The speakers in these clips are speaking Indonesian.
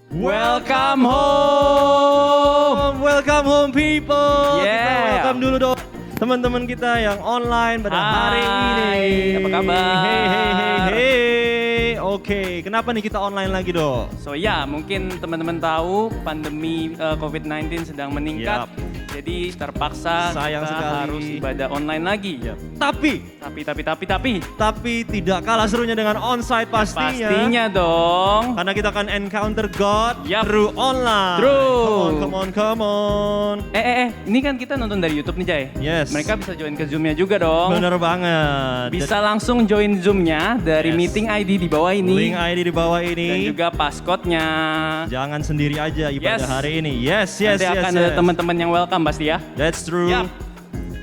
Welcome home! Welcome home people. Yeah. Kita welcome dulu dong teman-teman kita yang online pada hari ini. Apa kabar? Hey. Oke, kenapa nih kita online lagi dong? So ya, mungkin teman-teman tahu pandemi COVID-19 sedang meningkat. Jadi terpaksa Sayang kita sekali. harus ibadah online lagi. Tapi tidak kalah serunya dengan onsite pastinya. Pastinya dong. Karena kita akan encounter God Yup. through online. True. Come on. Ini kan kita nonton dari YouTube nih Jay. Yes. Mereka bisa join ke Zoom-nya juga dong. Bener banget. Bisa langsung join Zoom-nya dari Yes. meeting ID di bawah ini. Link ID di bawah ini. Dan juga passcode-nya. Jangan sendiri aja ibadah Yes. hari ini. Yes. Nanti akan ada teman-teman yang welcome pasti ya. That's true. Yup.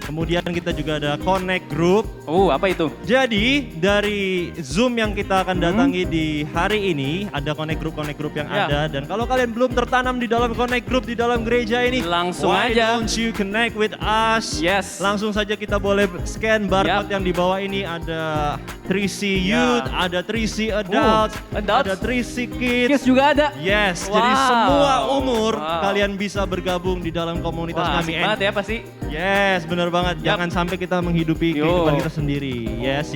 Kemudian kita juga ada connect group. Apa itu? Jadi dari Zoom yang kita akan datangi di hari ini ada connect group yang Ya. ada, dan kalau kalian belum tertanam di dalam connect group di dalam gereja ini, Langsung why aja. don't you connect with us? Yes. Langsung saja kita boleh scan barcode Yap. yang di bawah ini, ada 3C Ya. Youth, ada 3C Adults, adults. ada 3C Kids. Kids juga ada. Yes, Wow. jadi semua umur Wow. kalian bisa bergabung di dalam komunitas Wah, kami. asik banget ya pasti. Yes, benar banget. Yap. Jangan sampai kita menghidupi Yo. kehidupan kita sendiri. Yes.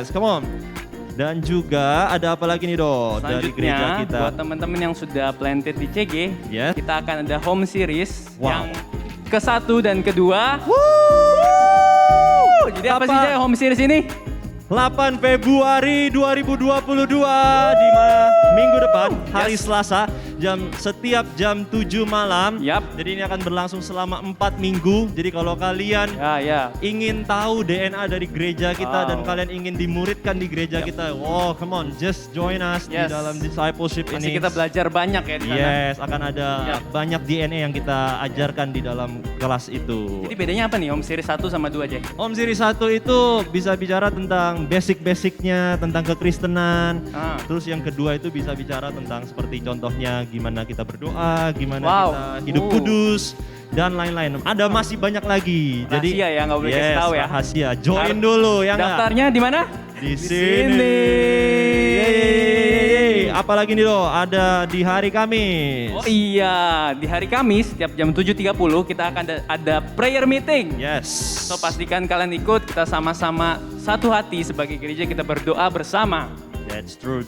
Come on. Dan juga ada apa lagi nih Do dari gereja Selanjutnya, kita? buat teman-teman yang sudah planted di CG, Yes. kita akan ada home series Wow. yang ke-1 dan kedua. Jadi apa sih Jay home series ini? 8 Februari 2022 di mana minggu depan hari Selasa setiap jam 7 malam. Yap. Jadi ini akan berlangsung selama 4 minggu. Jadi kalau kalian Ya. ingin tahu DNA dari gereja kita Wow. dan kalian ingin dimuridkan di gereja kita, come on, just join us di Yes. dalam discipleship Pasti ini. kita belajar banyak ya di sana. Yes, akan ada Yap. banyak DNA yang kita ajarkan di dalam kelas itu. Jadi bedanya apa nih home series 1 sama 2 Jay? Om Series 1 itu bisa bicara tentang basic-basicnya, tentang kekristenan. Terus yang kedua itu bisa bicara tentang seperti contohnya gimana kita berdoa, gimana Wow. kita hidup kudus, dan lain-lain. Ada masih banyak lagi. Rahasia ya, nggak boleh kasih tahu ya. Rahasia. Join dulu ya nggak? Daftarnya di mana? Di sini. Yeay. Apalagi nih Do, ada di hari Kamis. Oh iya, di hari Kamis setiap jam 7.30 kita akan ada prayer meeting. Yes. So pastikan kalian ikut, kita sama-sama satu hati sebagai gereja, kita berdoa bersama. That's true.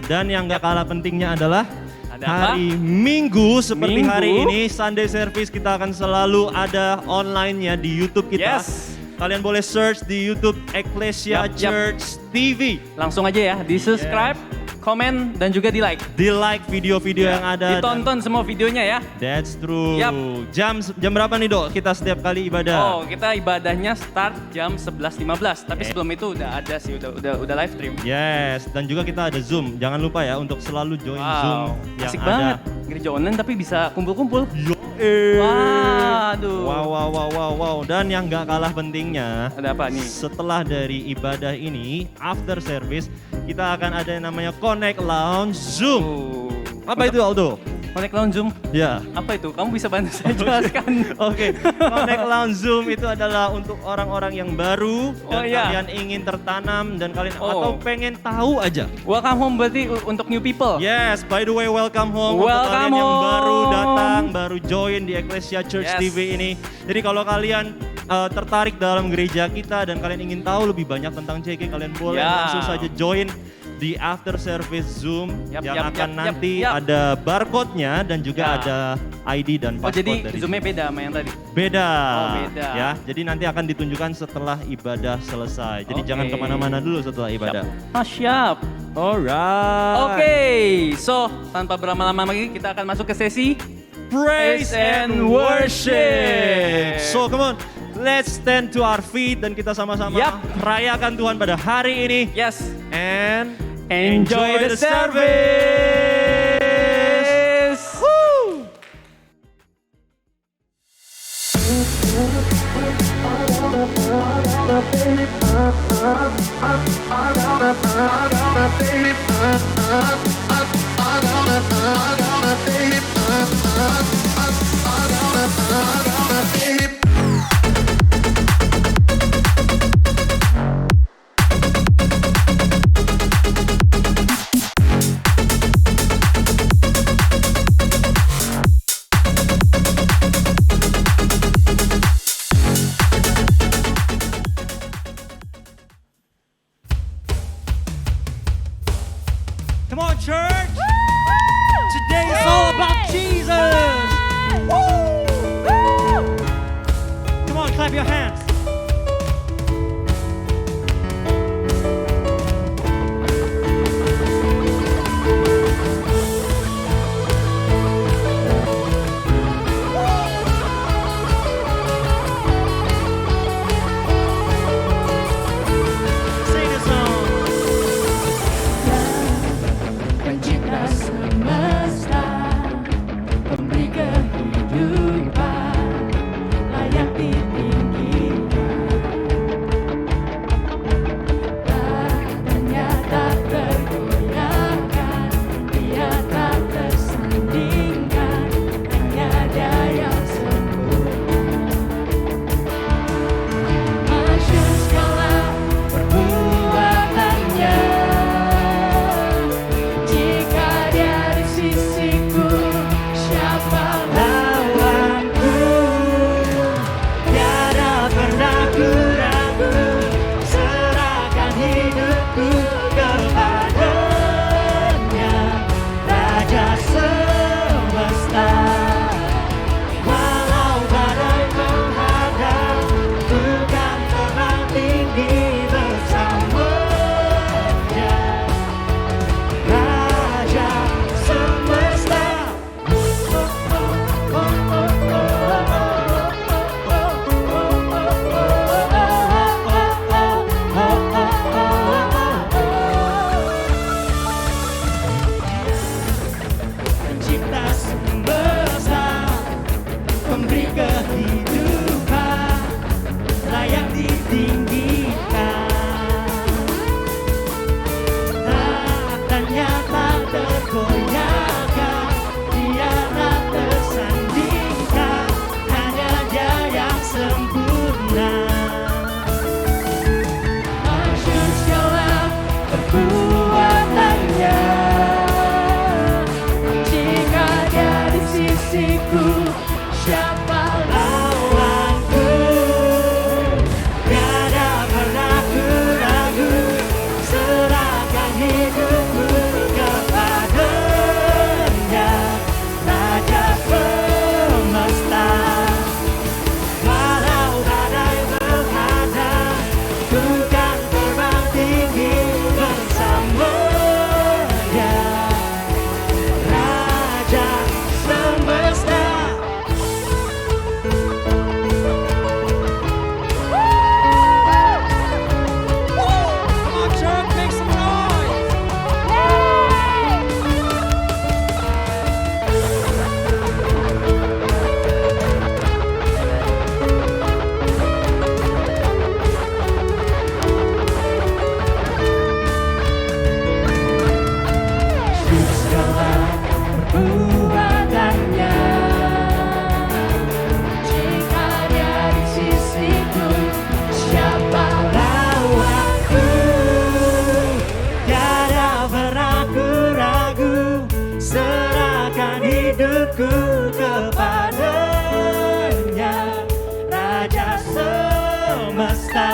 Dan yang gak kalah pentingnya adalah Ada apa? hari Minggu seperti Minggu. hari ini Sunday service kita akan selalu ada online-nya di YouTube kita. Yes. Kalian boleh search di YouTube Ecclesia Yap. Church TV. Langsung aja ya, di subscribe, komen, dan juga di like. Di like video-video yang ada. Ditonton semua videonya ya. That's true. Yap. Jam berapa nih Dok kita setiap kali ibadah? Kita ibadahnya start jam 11.15. Tapi sebelum itu udah ada sih, udah live stream. Yes, dan juga kita ada Zoom. Jangan lupa ya untuk selalu join Zoom yang asik ada. banget. Gereja online tapi bisa kumpul-kumpul. Waduh. Wow. Dan yang gak kalah pentingnya, Ada apa nih? setelah dari ibadah ini, after service, kita akan ada yang namanya Connect Lounge Zoom. Apa itu Aldo? Connect Lounge Zoom? Ya. Apa itu? Kamu bisa bantu saya jelaskan? Oke, Connect Lounge Zoom itu adalah untuk orang-orang yang baru dan iya. kalian ingin tertanam dan kalian Oh. atau pengen tahu aja. Welcome home berarti untuk new people. Yes, by the way, welcome home untuk Welcome kalian yang baru home. datang, baru join di Ecclesia Church Yes. TV ini. Jadi kalau kalian tertarik dalam gereja kita dan kalian ingin tahu lebih banyak tentang CG, kalian boleh Ya. langsung saja join di after service Zoom Yap, yang yap, akan yap, nanti yap. ada barcode-nya dan juga Ya. ada ID dan Oh password jadi dari Zoom-nya beda sama yang tadi? Beda. Oh, beda. Ya, jadi nanti akan ditunjukkan setelah ibadah selesai. Jadi Oke. jangan kemana-mana dulu setelah ibadah. Siap. Alright. Oke, so tanpa berlama-lama lagi kita akan masuk ke sesi Praise and worship. So come on, let's stand to our feet dan kita sama-sama Yap. rayakan Tuhan pada hari ini. Yes. And Enjoy the service. Woo! Come on, church. Today is all about Jesus. Come on, clap your hands. Sing a song. Pencipta semesta, pemberi kehidupan, layak ditinggikan. Tahtanya tak tergoyahkan, Dia tak tersandingkan, hanya Dia yang sempurna. Masyhur segala perbuatannya, jika Dia di sisiku, siapa lawanku? Tiada pernah ku ragu, serahkan hidupku kepadanya, Raja semesta. Walau badai menghadang, ku kan terbang tinggi bersamanya, Raja semesta. Pencipta semesta, pemberi kehidupan, layak ditinggikan. Tahtanya tak tergoyahkan, Dia tak tersandingkan, hanya Dia yang sempurna. Masyhur segala perbuatannya, jika Dia di sisiku, siapa Lawanku, tiada pernah ku ragu, serahkan hidupku kepadanya, Raja semesta. Walau badai menghadang, ku kan terbang tinggi bersamanya, Raja semesta. Come on, church, make some noise. segala perbuatannya, jika Dia di sisiku, siapa lawanku? Tiada pernah ku ragu, serahkan hidupku kepadanya, Raja semesta.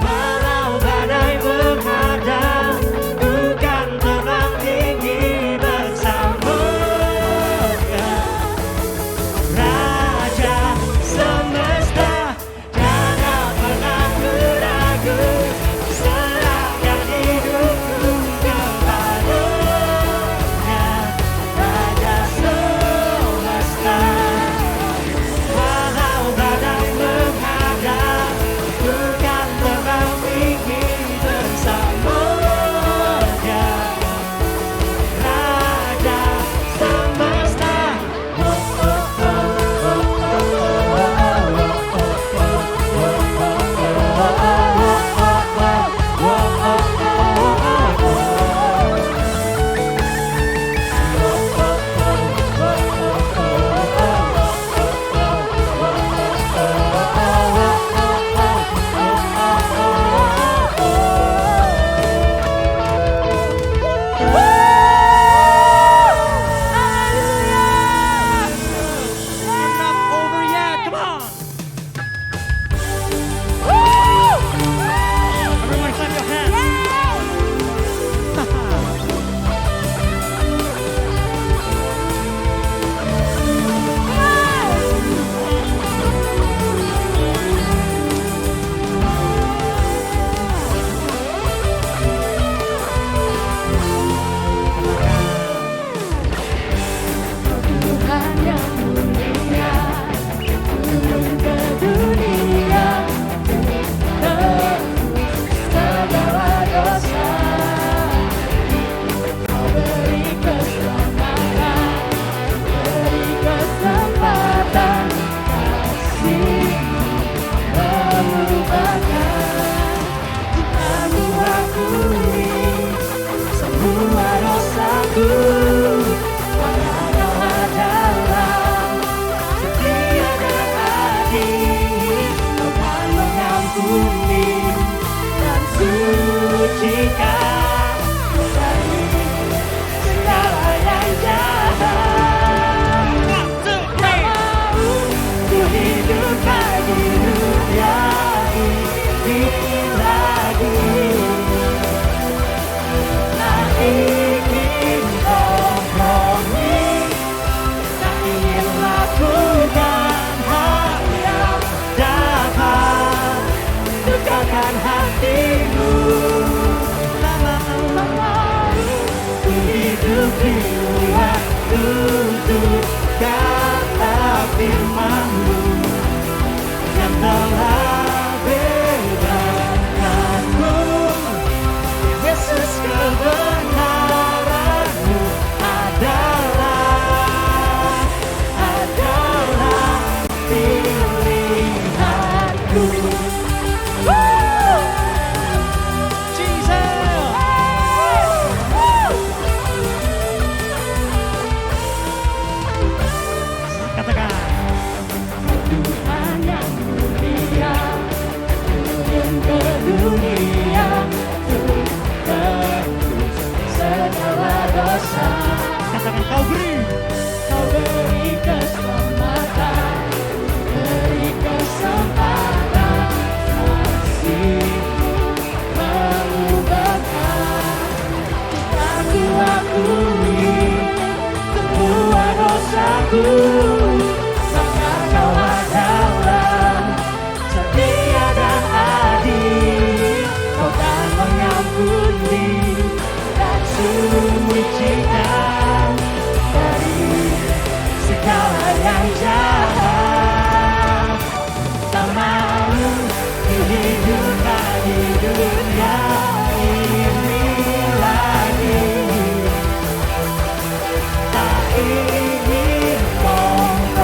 Walau badai menghadang, ku kan terbang tinggi bersamanya, Raja semesta. Tiada pernah ku ragu, serahkan hidupku kepadanya, Raja semesta. aku, karena Kau adalah setia dan adil. Kau kan mengampuni dan sucikan dari segala yang jahat. Tak mau ku hidup lagi dunia ini lagi. Tak ingin kompromi, tak ingin lakukan hal yang dapat dukakan hatimu. Tak mau ku hidup di luar tutup kata firman-Mu yang telah bebaskanku. Yesus, kebenaran-Mu adalah pilihanku. Katakan. Tuhan yang mulia, turun ke dunia untuk tebus segala dosa. Katakan Kau beri. Kau beri keselamatan, beri kesempatan, kasih-Mu mengubahkan. Aku akui semua dosaku, karena Kau adalah setia dan adil. Kau kan mengampuni dan sucikan dari segala yang jahat. Tak mau hidup di dunia ini lagi. Tak ingin kompromi,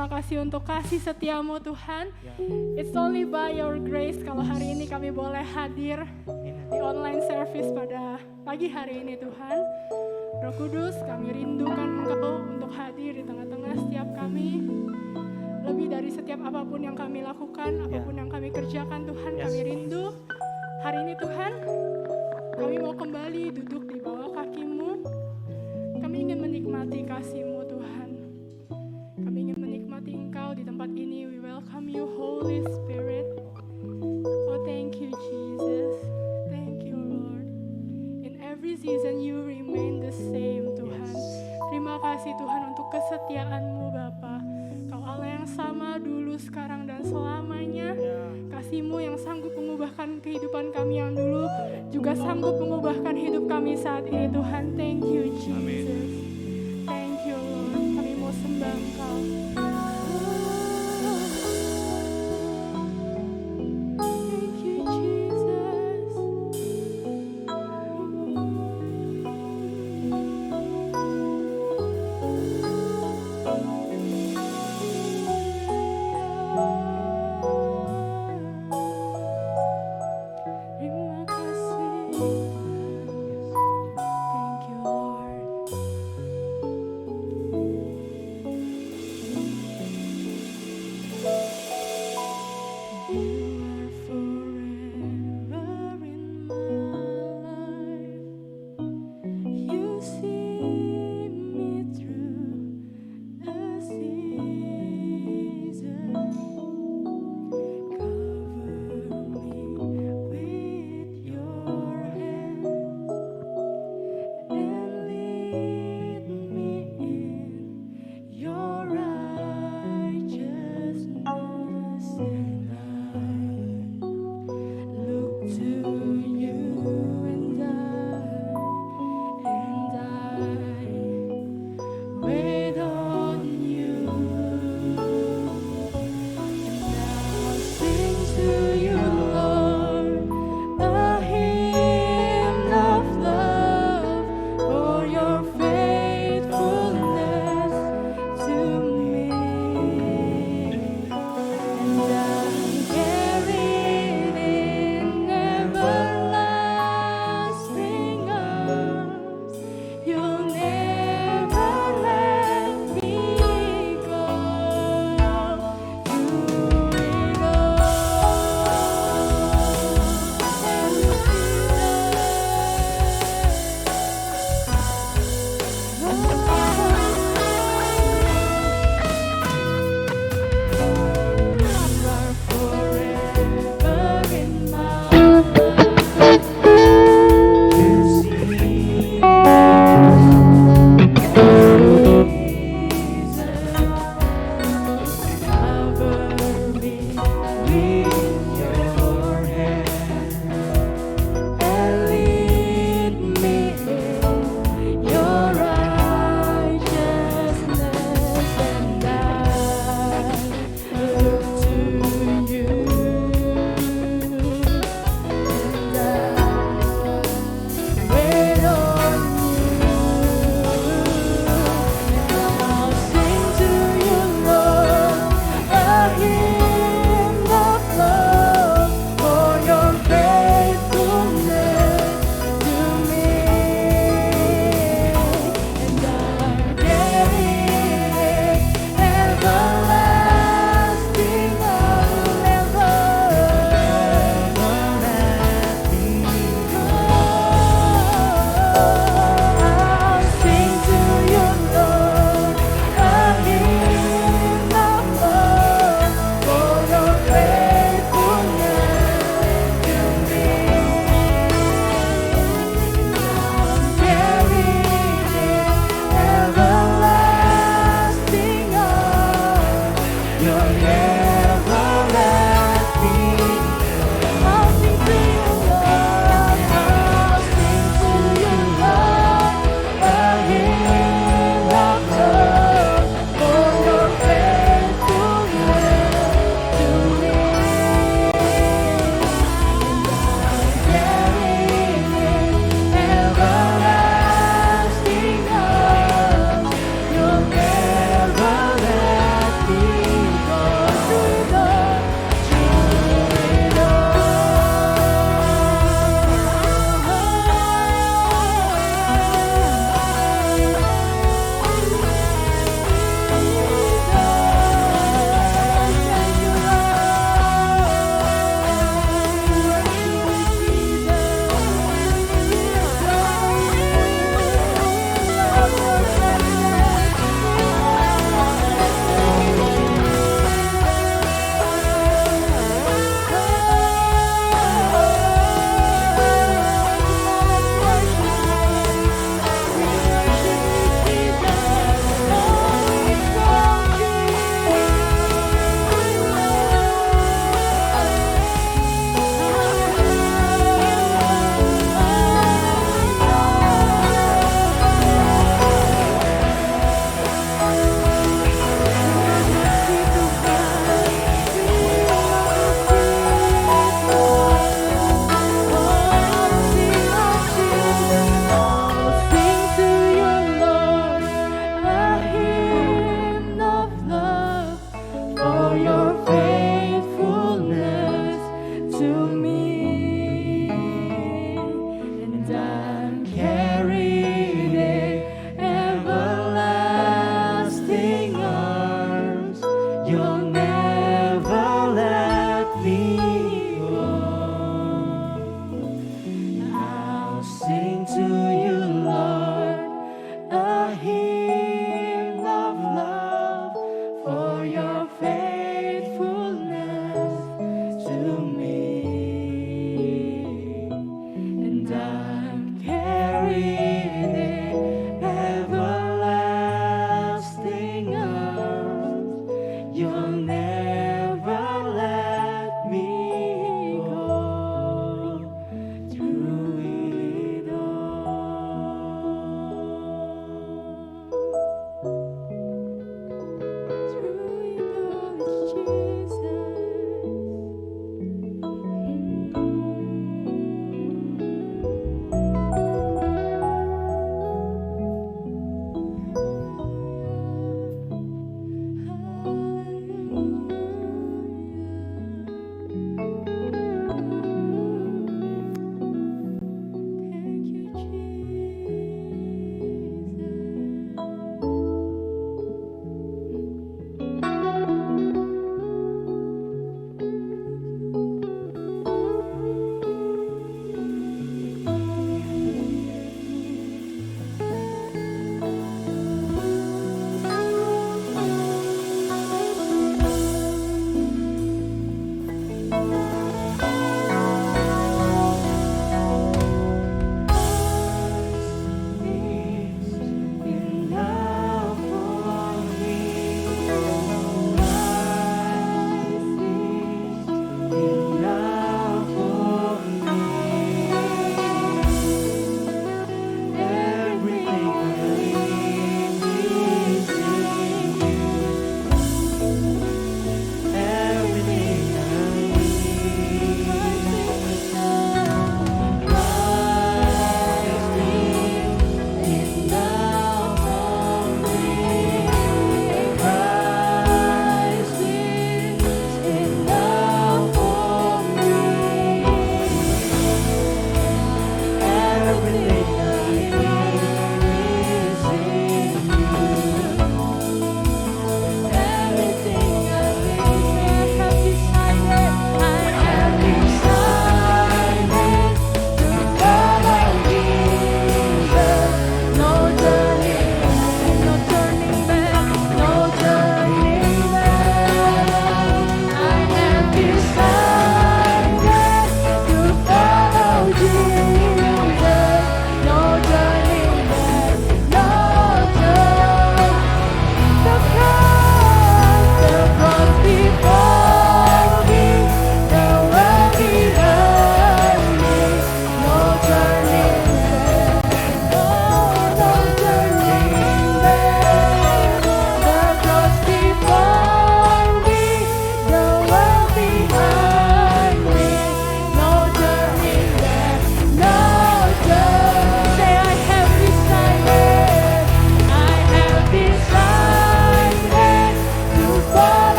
terima kasih untuk kasih setiamu Tuhan. It's only by your grace kalau hari ini kami boleh hadir di online service pada pagi hari ini Tuhan. Roh Kudus, kami rindukan Engkau untuk hadir di tengah-tengah setiap kami. Lebih dari setiap apapun yang kami lakukan, apapun yang kami kerjakan Tuhan, kami rindu. Hari ini Tuhan, kami mau kembali duduk di bawah kaki-Mu. Kami ingin menikmati kasih-Mu Tuhan. Kami ingin menikmati Engkau di tempat ini. We welcome you Holy Spirit. Oh thank you Jesus. Thank you Lord. In every season you remain the same Tuhan. Terima kasih Tuhan untuk kesetiaan-Mu Bapa. Kau Allah yang sama dulu, sekarang dan selamanya. Kasih-Mu yang sanggup mengubahkan kehidupan kami yang dulu juga sanggup mengubahkan hidup kami saat ini Tuhan. Thank you Jesus. Thank you Lord. Kami mau sembah Engkau. Thank you Jesus. Terima kasih. Thank you Lord. You are forever in my life. You see me through the season. Cover me with your hand. sing to you, Lord, a hymn of love for your faithfulness to me. And I'm carried in everlasting arms. You'll never let me go through it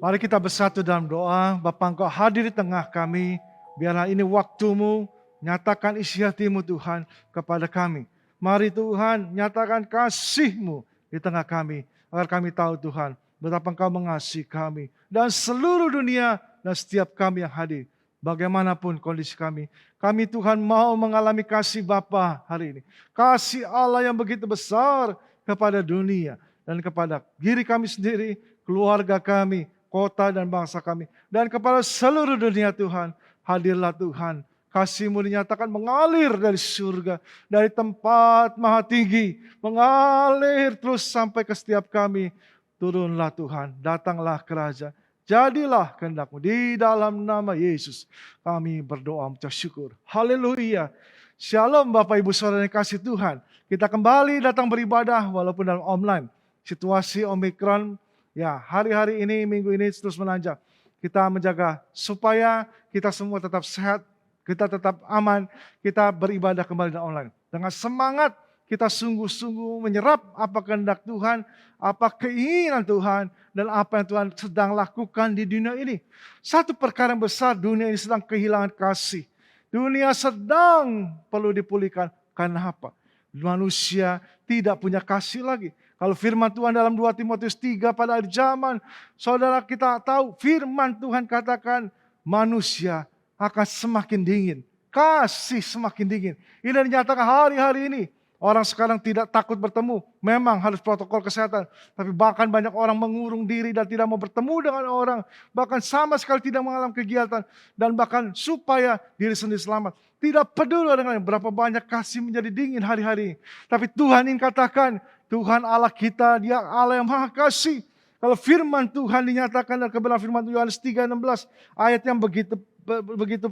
Mari kita bersatu dalam doa. Bapa, Engkau hadir di tengah kami. Biarlah ini waktumu, nyatakan isi hatimu Tuhan kepada kami. Mari Tuhan, nyatakan kasih-Mu di tengah kami. Agar kami tahu Tuhan, betapa Engkau mengasihi kami. Dan seluruh dunia dan setiap kami yang hadir. Bagaimanapun kondisi kami. Kami Tuhan mau mengalami kasih Bapa hari ini. Kasih Allah yang begitu besar kepada dunia. Dan kepada diri kami sendiri, keluarga kami, kota dan bangsa kami. Dan kepada seluruh dunia Tuhan, hadirlah Tuhan. Kasih-Mu dinyatakan mengalir dari surga, dari tempat maha tinggi, mengalir terus sampai ke setiap kami. Turunlah Tuhan, datanglah kerajaan. Jadilah kehendak-Mu di dalam nama Yesus. Kami berdoa mengucap syukur. Haleluya. Shalom Bapak Ibu Saudara yang kasih Tuhan. Kita kembali datang beribadah walaupun dalam online. Situasi Omikron, ya hari-hari ini, minggu ini terus menanjak. Kita menjaga supaya kita semua tetap sehat, kita tetap aman, kita beribadah kembali dalam online. Dengan semangat kita sungguh-sungguh menyerap apa kehendak Tuhan, apa keinginan Tuhan, dan apa yang Tuhan sedang lakukan di dunia ini. Satu perkara yang besar, dunia ini sedang kehilangan kasih. Dunia sedang perlu dipulihkan. Karena apa? Manusia tidak punya kasih lagi. Kalau firman Tuhan dalam 2 Timotius 3 pada akhir zaman, saudara kita tahu firman Tuhan katakan manusia akan semakin dingin. Kasih semakin dingin. Ini dinyatakan hari-hari ini. Orang sekarang tidak takut bertemu. Memang harus protokol kesehatan. Tapi bahkan banyak orang mengurung diri dan tidak mau bertemu dengan orang. Bahkan sama sekali tidak mengalami kegiatan. Dan bahkan supaya diri sendiri selamat. Tidak peduli dengan berapa banyak kasih menjadi dingin hari-hari ini. Tapi Tuhan ingin katakan, Tuhan Allah kita, Dia Allah yang maha kasih. Kalau firman Tuhan dinyatakan dalam kebenaran firman Yohanes 3:16, ayat yang begitu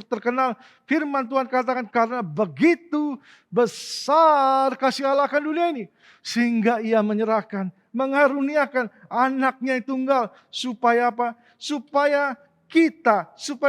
terkenal, firman Tuhan katakan karena begitu besar kasih Allah akan dunia ini, sehingga Ia menyerahkan, mengaruniakan anaknya yang tunggal, supaya apa? Supaya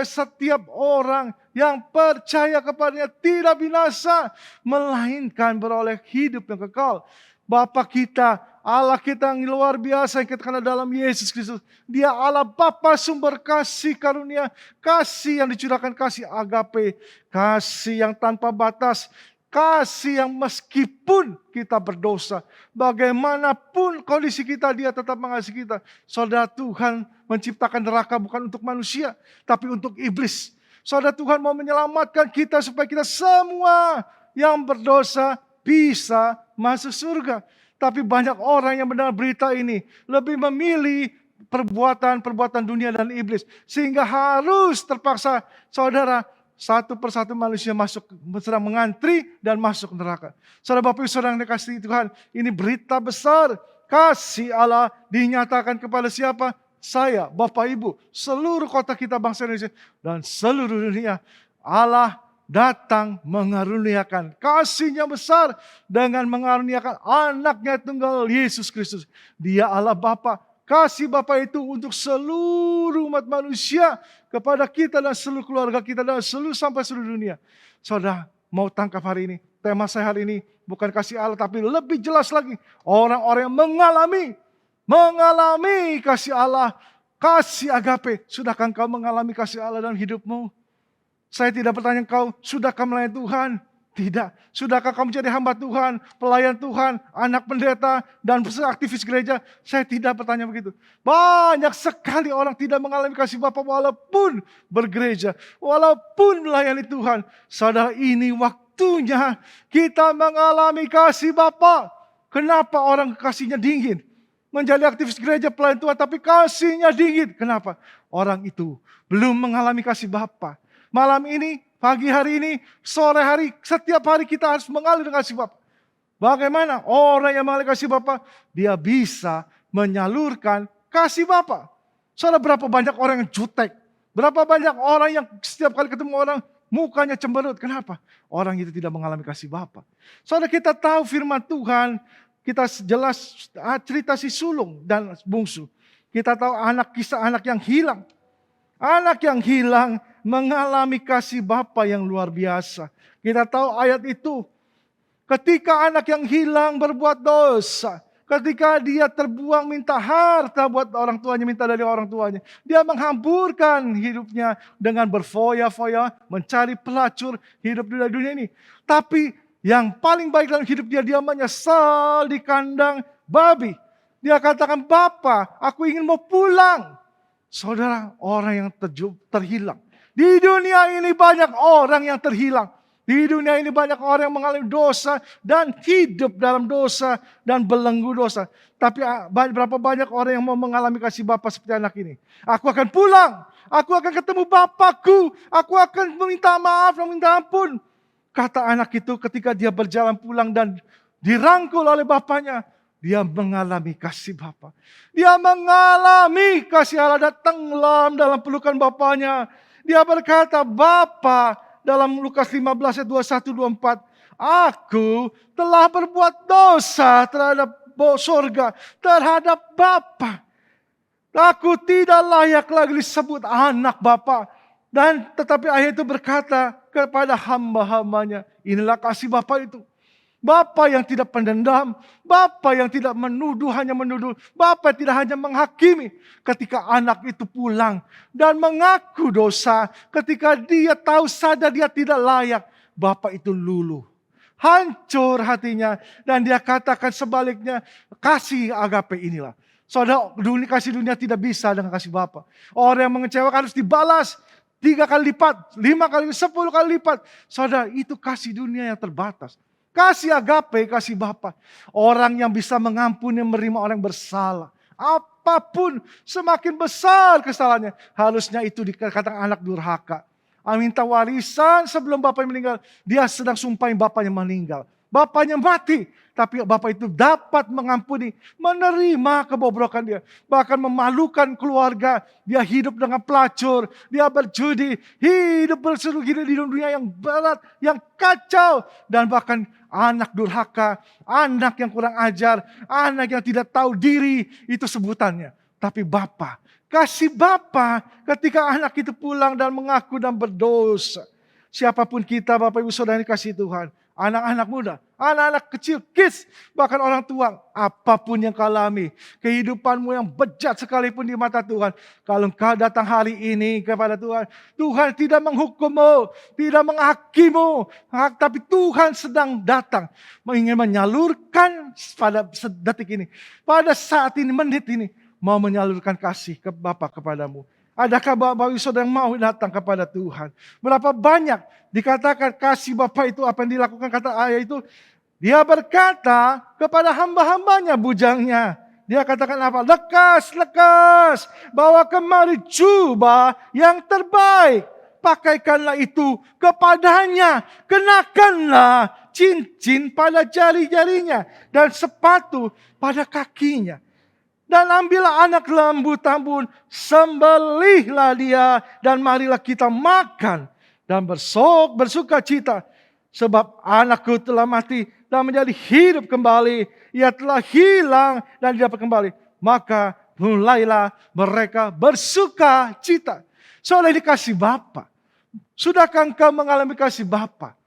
setiap orang yang percaya kepadanya tidak binasa, melainkan beroleh hidup yang kekal. Bapa kita, Allah kita yang luar biasa yang kita kenal dalam Yesus Kristus. Dia Allah Bapa sumber kasih karunia, kasih yang dicurahkan, kasih agape, kasih yang tanpa batas, kasih yang meskipun kita berdosa, bagaimanapun kondisi kita, Dia tetap mengasihi kita. Saudara, Tuhan menciptakan neraka bukan untuk manusia, tapi untuk iblis. Saudara, Tuhan mau menyelamatkan kita supaya kita semua yang berdosa bisa masuk surga. Tapi banyak orang yang mendengar berita ini lebih memilih perbuatan dunia dan iblis. Sehingga harus terpaksa saudara satu persatu manusia sedang mengantri dan masuk neraka. Saudara Bapak Ibu Saudara yang dikasihi Tuhan, ini berita besar. Kasih Allah dinyatakan kepada siapa? Saya, Bapak Ibu, seluruh kota kita bangsa Indonesia dan seluruh dunia. Allah datang mengaruniakan kasih-Nya besar dengan mengaruniakan anaknya tunggal Yesus Kristus. Dia Allah Bapa. Kasih Bapa itu untuk seluruh umat manusia kepada kita dan seluruh keluarga kita dan sampai seluruh dunia. Saudara, mau tangkap hari ini, tema saya hari ini bukan kasih Allah, tapi lebih jelas lagi orang-orang yang mengalami kasih Allah, kasih agape. Sudahkah engkau mengalami kasih Allah dalam hidupmu? Saya tidak bertanya engkau, sudahkah melayani Tuhan? Tidak. Sudahkah kamu menjadi hamba Tuhan, pelayan Tuhan, anak pendeta, dan aktivis gereja? Saya tidak bertanya begitu. Banyak sekali orang tidak mengalami kasih Bapa walaupun bergereja, walaupun melayani Tuhan. Saudara, ini waktunya kita mengalami kasih Bapa. Kenapa orang kasihnya dingin? Menjadi aktivis gereja, pelayan Tuhan, tapi kasihnya dingin. Kenapa? Orang itu belum mengalami kasih Bapa. Malam ini, pagi hari ini, sore hari, setiap hari kita harus mengalir kasih Bapa. Bagaimana orang yang mengalir kasih Bapa? Dia bisa menyalurkan kasih Bapa. Saudara, berapa banyak orang yang jutek? Berapa banyak orang yang setiap kali ketemu orang, mukanya cemberut. Kenapa? Orang itu tidak mengalami kasih Bapa. Saudara, kita tahu firman Tuhan, kita jelas cerita si sulung dan bungsu. Kita tahu kisah anak yang hilang. Anak yang hilang mengalami kasih Bapa yang luar biasa. Kita tahu ayat itu. Ketika anak yang hilang berbuat dosa, Ketika dia terbuang minta harta buat orang tuanya, minta dari orang tuanya. Dia menghamburkan hidupnya dengan berfoya-foya, mencari pelacur hidup di dunia ini. Tapi yang paling baik dalam hidup dia menyesal di kandang babi. Dia katakan, Bapa, aku ingin mau pulang. Saudara, orang yang terhilang. Di dunia ini banyak orang yang terhilang. Di dunia ini banyak orang yang mengalami dosa dan hidup dalam dosa dan belenggu dosa. Tapi berapa banyak orang yang mau mengalami kasih Bapa seperti anak ini. Aku akan pulang. Aku akan ketemu Bapakku. Aku akan meminta maaf dan minta ampun. Kata anak itu ketika dia berjalan pulang dan dirangkul oleh bapaknya. Dia mengalami kasih Bapa. Dia mengalami kasih Allah dan tenggelam dalam pelukan bapaknya. Dia berkata, Bapa, dalam Lukas 15 ayat 21-24, aku telah berbuat dosa terhadap surga, terhadap Bapa. Aku tidak layak lagi disebut anak Bapa. Dan tetapi ayat itu berkata kepada hamba-hambanya, inilah kasih Bapa itu. Bapa yang tidak pendendam, Bapa yang tidak menuduh, hanya menuduh. Bapa tidak hanya menghakimi. Ketika anak itu pulang dan mengaku dosa, ketika dia tahu sadar dia tidak layak, Bapa itu luluh. Hancur hatinya dan dia katakan sebaliknya, kasih agape inilah. Saudara, kasih dunia tidak bisa dengan kasih Bapa. Orang yang mengecewakan harus dibalas 3 kali lipat, 5 kali, 10 kali lipat. Saudara, itu kasih dunia yang terbatas. Kasih agape, kasih Bapa. Orang yang bisa mengampuni, menerima orang yang bersalah. Apapun, semakin besar kesalahannya. Harusnya itu dikatakan anak durhaka. Minta warisan sebelum bapaknya meninggal. Dia sedang sumpahin bapaknya meninggal. Bapaknya mati. Tapi bapak itu dapat mengampuni, menerima kebobrokan dia. Bahkan memalukan keluarga. Dia hidup dengan pelacur. Dia berjudi. Hidup berseru hidup di dunia yang berat, yang kacau. Dan bahkan anak durhaka, anak yang kurang ajar, anak yang tidak tahu diri. Itu sebutannya. Tapi Bapa, kasih Bapa ketika anak itu pulang dan mengaku dan berdosa. Siapapun kita, Bapak Ibu Saudara yang kasih Tuhan. Anak-anak muda, anak-anak kecil, kids, bahkan orang tua, apapun yang kau alami, kehidupanmu yang bejat sekalipun di mata Tuhan, kalau engkau datang hari ini kepada Tuhan, Tuhan tidak menghukummu, tidak menghakimu, tapi Tuhan sedang datang, ingin menyalurkan pada detik ini, pada saat ini, menit ini, mau menyalurkan kasih ke Bapa kepadamu. Adakah Bapak Ibu Saudara yang mau datang kepada Tuhan? Berapa banyak dikatakan kasih Bapa itu apa yang dilakukan, kata ayat itu. Dia berkata kepada hamba-hambanya, bujangnya. Dia katakan apa? Lekas, lekas. Bawa kemari jubah yang terbaik. Pakaikanlah itu kepadanya. Kenakanlah cincin pada jari-jarinya. Dan sepatu pada kakinya. Dan ambillah anak lembu tambun, sembelihlah dia, dan marilah kita makan dan bersuka cita. Sebab anakku telah mati dan menjadi hidup kembali. Ia telah hilang dan dapat kembali. Maka mulailah mereka bersuka cita. Soalnya dikasih Bapa. Sudahkah engkau mengalami kasih Bapa?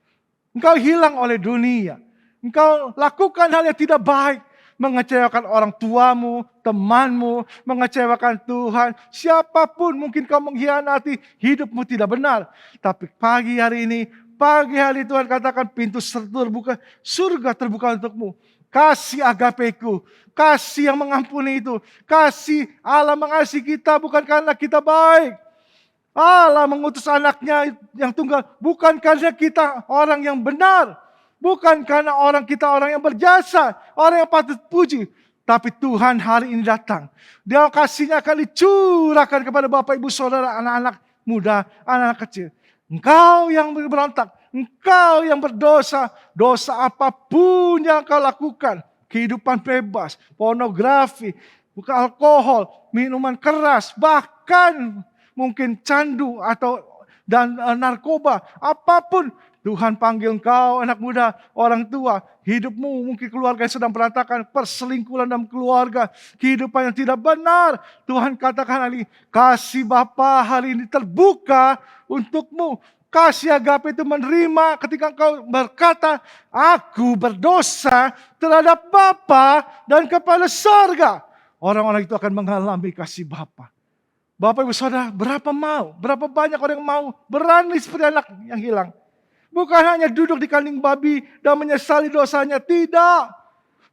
Engkau hilang oleh dunia. Engkau lakukan hal yang tidak baik. Mengecewakan orang tuamu, temanmu, mengecewakan Tuhan. Siapapun mungkin kau mengkhianati, hidupmu tidak benar. Tapi pagi hari ini, pagi hari Tuhan katakan pintu terbuka, surga terbuka untukmu. Kasih agapeku, kasih yang mengampuni itu. Kasih Allah mengasihi kita bukan karena kita baik. Allah mengutus anaknya yang tunggal bukan karena kita orang yang benar. Bukan karena kita orang yang berjasa, orang yang patut puji. Tapi Tuhan hari ini datang. Dia kasihnya akan dicurahkan kepada Bapak Ibu Saudara, anak-anak muda, anak-anak kecil. Engkau yang berontak, engkau yang berdosa, dosa apapun yang kau lakukan. Kehidupan bebas, pornografi, alkohol, minuman keras, bahkan mungkin candu dan narkoba, apapun. Tuhan panggil engkau anak muda, orang tua, hidupmu mungkin keluarga yang sedang berantakan, perselingkuhan dalam keluarga, kehidupan yang tidak benar. Tuhan katakan hari ini, kasih Bapa hari ini terbuka untukmu. Kasih agape itu menerima ketika engkau berkata, aku berdosa terhadap Bapa dan kepada sorga. Orang-orang itu akan mengalami kasih Bapa. Bapak Ibu Saudara, berapa banyak orang yang mau berani seperti anak yang hilang. Bukan hanya duduk di kandang babi dan menyesali dosanya, tidak.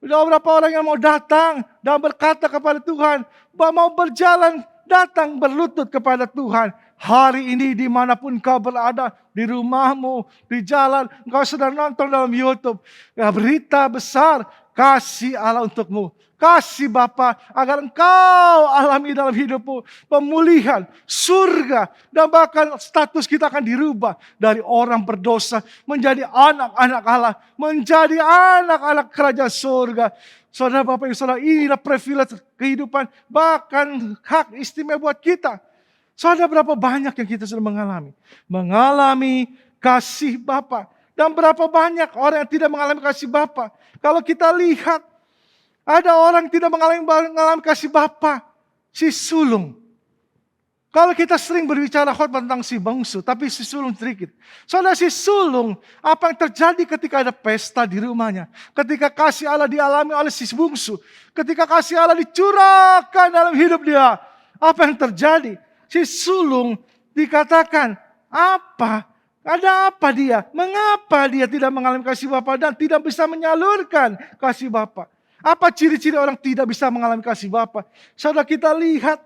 Ada beberapa orang yang mau datang dan berkata kepada Tuhan, mau berjalan, datang berlutut kepada Tuhan. Hari ini dimanapun kau berada, di rumahmu, di jalan, engkau sedang nonton dalam YouTube. Ya, berita besar, kasih Allah untukmu. Kasih Bapa agar engkau alami dalam hidupmu pemulihan, surga, dan bahkan status kita akan dirubah dari orang berdosa menjadi anak-anak Allah, menjadi anak-anak kerajaan surga. Saudara Bapak Ibu Saudara, inilah privilege kehidupan, bahkan hak istimewa buat kita. Saudara, berapa banyak yang kita sudah mengalami kasih Bapa, dan berapa banyak orang yang tidak mengalami kasih Bapa. Kalau kita lihat, ada orang yang tidak mengalami kasih Bapa, si sulung. Kalau kita sering berbicara khotbah tentang si bungsu, tapi si sulung sedikit. Saudara, si sulung, apa yang terjadi ketika ada pesta di rumahnya? Ketika kasih Allah dialami oleh si bungsu. Ketika kasih Allah dicurahkan dalam hidup dia. Apa yang terjadi? Si sulung dikatakan, ada apa dia? Mengapa dia tidak mengalami kasih Bapa dan tidak bisa menyalurkan kasih Bapa? Apa ciri-ciri orang tidak bisa mengalami kasih Bapa? Saudara, kita lihat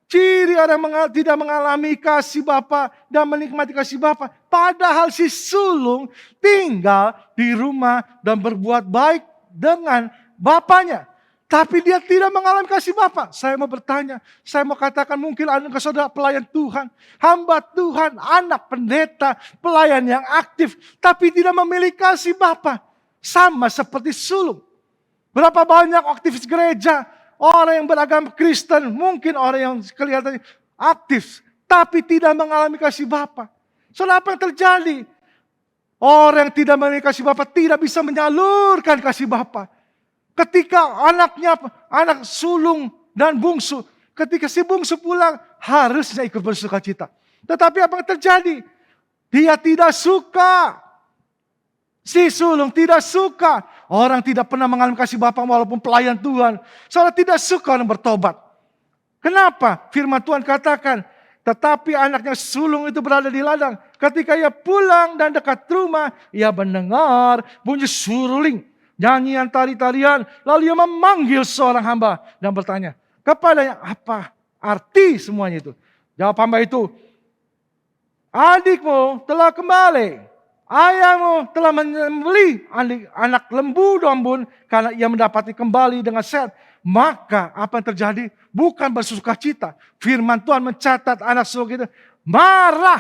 ciri orang tidak mengalami kasih Bapa dan menikmati kasih Bapa. Padahal si sulung tinggal di rumah dan berbuat baik dengan bapaknya. Tapi dia tidak mengalami kasih Bapa. Saya mau bertanya, saya mau katakan mungkin ada saudara pelayan Tuhan, hamba Tuhan, anak pendeta, pelayan yang aktif, tapi tidak memiliki kasih Bapa. Sama seperti sulung. Berapa banyak aktivis gereja, orang yang beragama Kristen, mungkin orang yang kelihatannya aktif, tapi tidak mengalami kasih Bapa. Soalnya apa yang terjadi? Orang yang tidak mengalami kasih Bapa tidak bisa menyalurkan kasih Bapa. Ketika anak sulung dan bungsu, ketika si bungsu pulang, harusnya ikut bersuka cita. Tetapi apa yang terjadi? Dia tidak suka. Si sulung tidak suka. Orang tidak pernah mengalami kasih Bapa walaupun pelayan Tuhan. Soalnya tidak suka orang bertobat. Kenapa? Firman Tuhan katakan, tetapi anaknya sulung itu berada di ladang. Ketika ia pulang dan dekat rumah, ia mendengar bunyi suruling, nyanyian, tari-tarian. Lalu ia memanggil seorang hamba dan bertanya kepadanya, apa arti semuanya itu? Jawab hamba itu, adikmu telah kembali. Ayahmu telah membeli anak lembu dombun karena ia mendapati kembali dengan sehat. Maka apa yang terjadi? Bukan bersuka cita. Firman Tuhan mencatat anak sulung itu marah.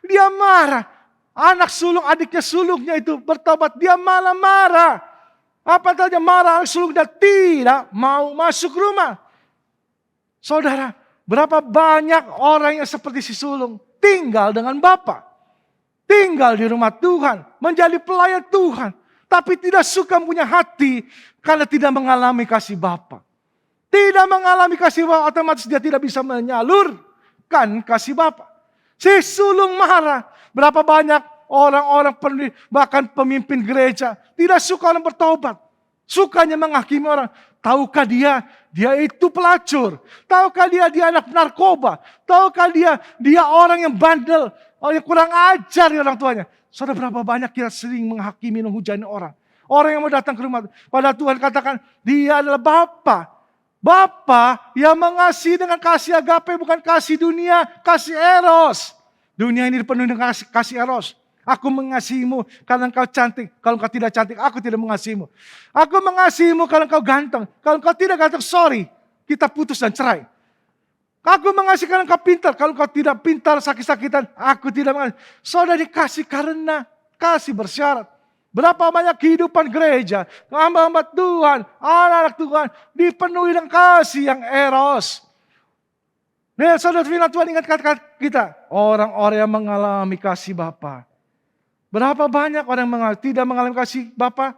Dia marah. Anak sulung, adiknya sulungnya itu bertobat. Dia malah marah. Apa yang terjadi? Marah anak sulung dan tidak mau masuk rumah. Saudara, berapa banyak orang yang seperti si sulung tinggal dengan Bapa. Tinggal di rumah Tuhan, menjadi pelayan Tuhan. Tapi tidak suka punya hati karena tidak mengalami kasih Bapa. Tidak mengalami kasih Bapa, otomatis dia tidak bisa menyalurkan kasih Bapa. Si sulung marah. Berapa banyak orang-orang bahkan pemimpin gereja tidak suka orang bertobat. Sukanya menghakimi orang. Tahukah dia itu pelacur? Tahukah dia anak narkoba? Tahukah dia orang yang bandel? Orang yang kurang ajar orang tuanya. Saudara, berapa banyak kita sering menghakimi, menghujani orang. Orang yang mau datang ke rumah. Padahal Tuhan katakan, dia adalah Bapa. Bapa yang mengasihi dengan kasih agape, bukan kasih dunia, kasih eros. Dunia ini dipenuhi dengan kasih eros. Aku mengasihimu karena engkau cantik. Kalau engkau tidak cantik, aku tidak mengasihimu. Aku mengasihimu karena engkau ganteng. Kalau engkau tidak ganteng, sorry. Kita putus dan cerai. Aku mengasihi karena engkau pintar. Kalau engkau tidak pintar, sakit-sakitan, aku tidak mengasihi. Saudara, dikasih karena kasih bersyarat. Berapa banyak kehidupan gereja, hamba-hamba Tuhan, anak-anak Tuhan, dipenuhi dengan kasih yang eros. Nah, saudara, firman Tuhan ingat kata kita, orang-orang yang mengalami kasih Bapa. Berapa banyak orang yang tidak mengalami kasih Bapa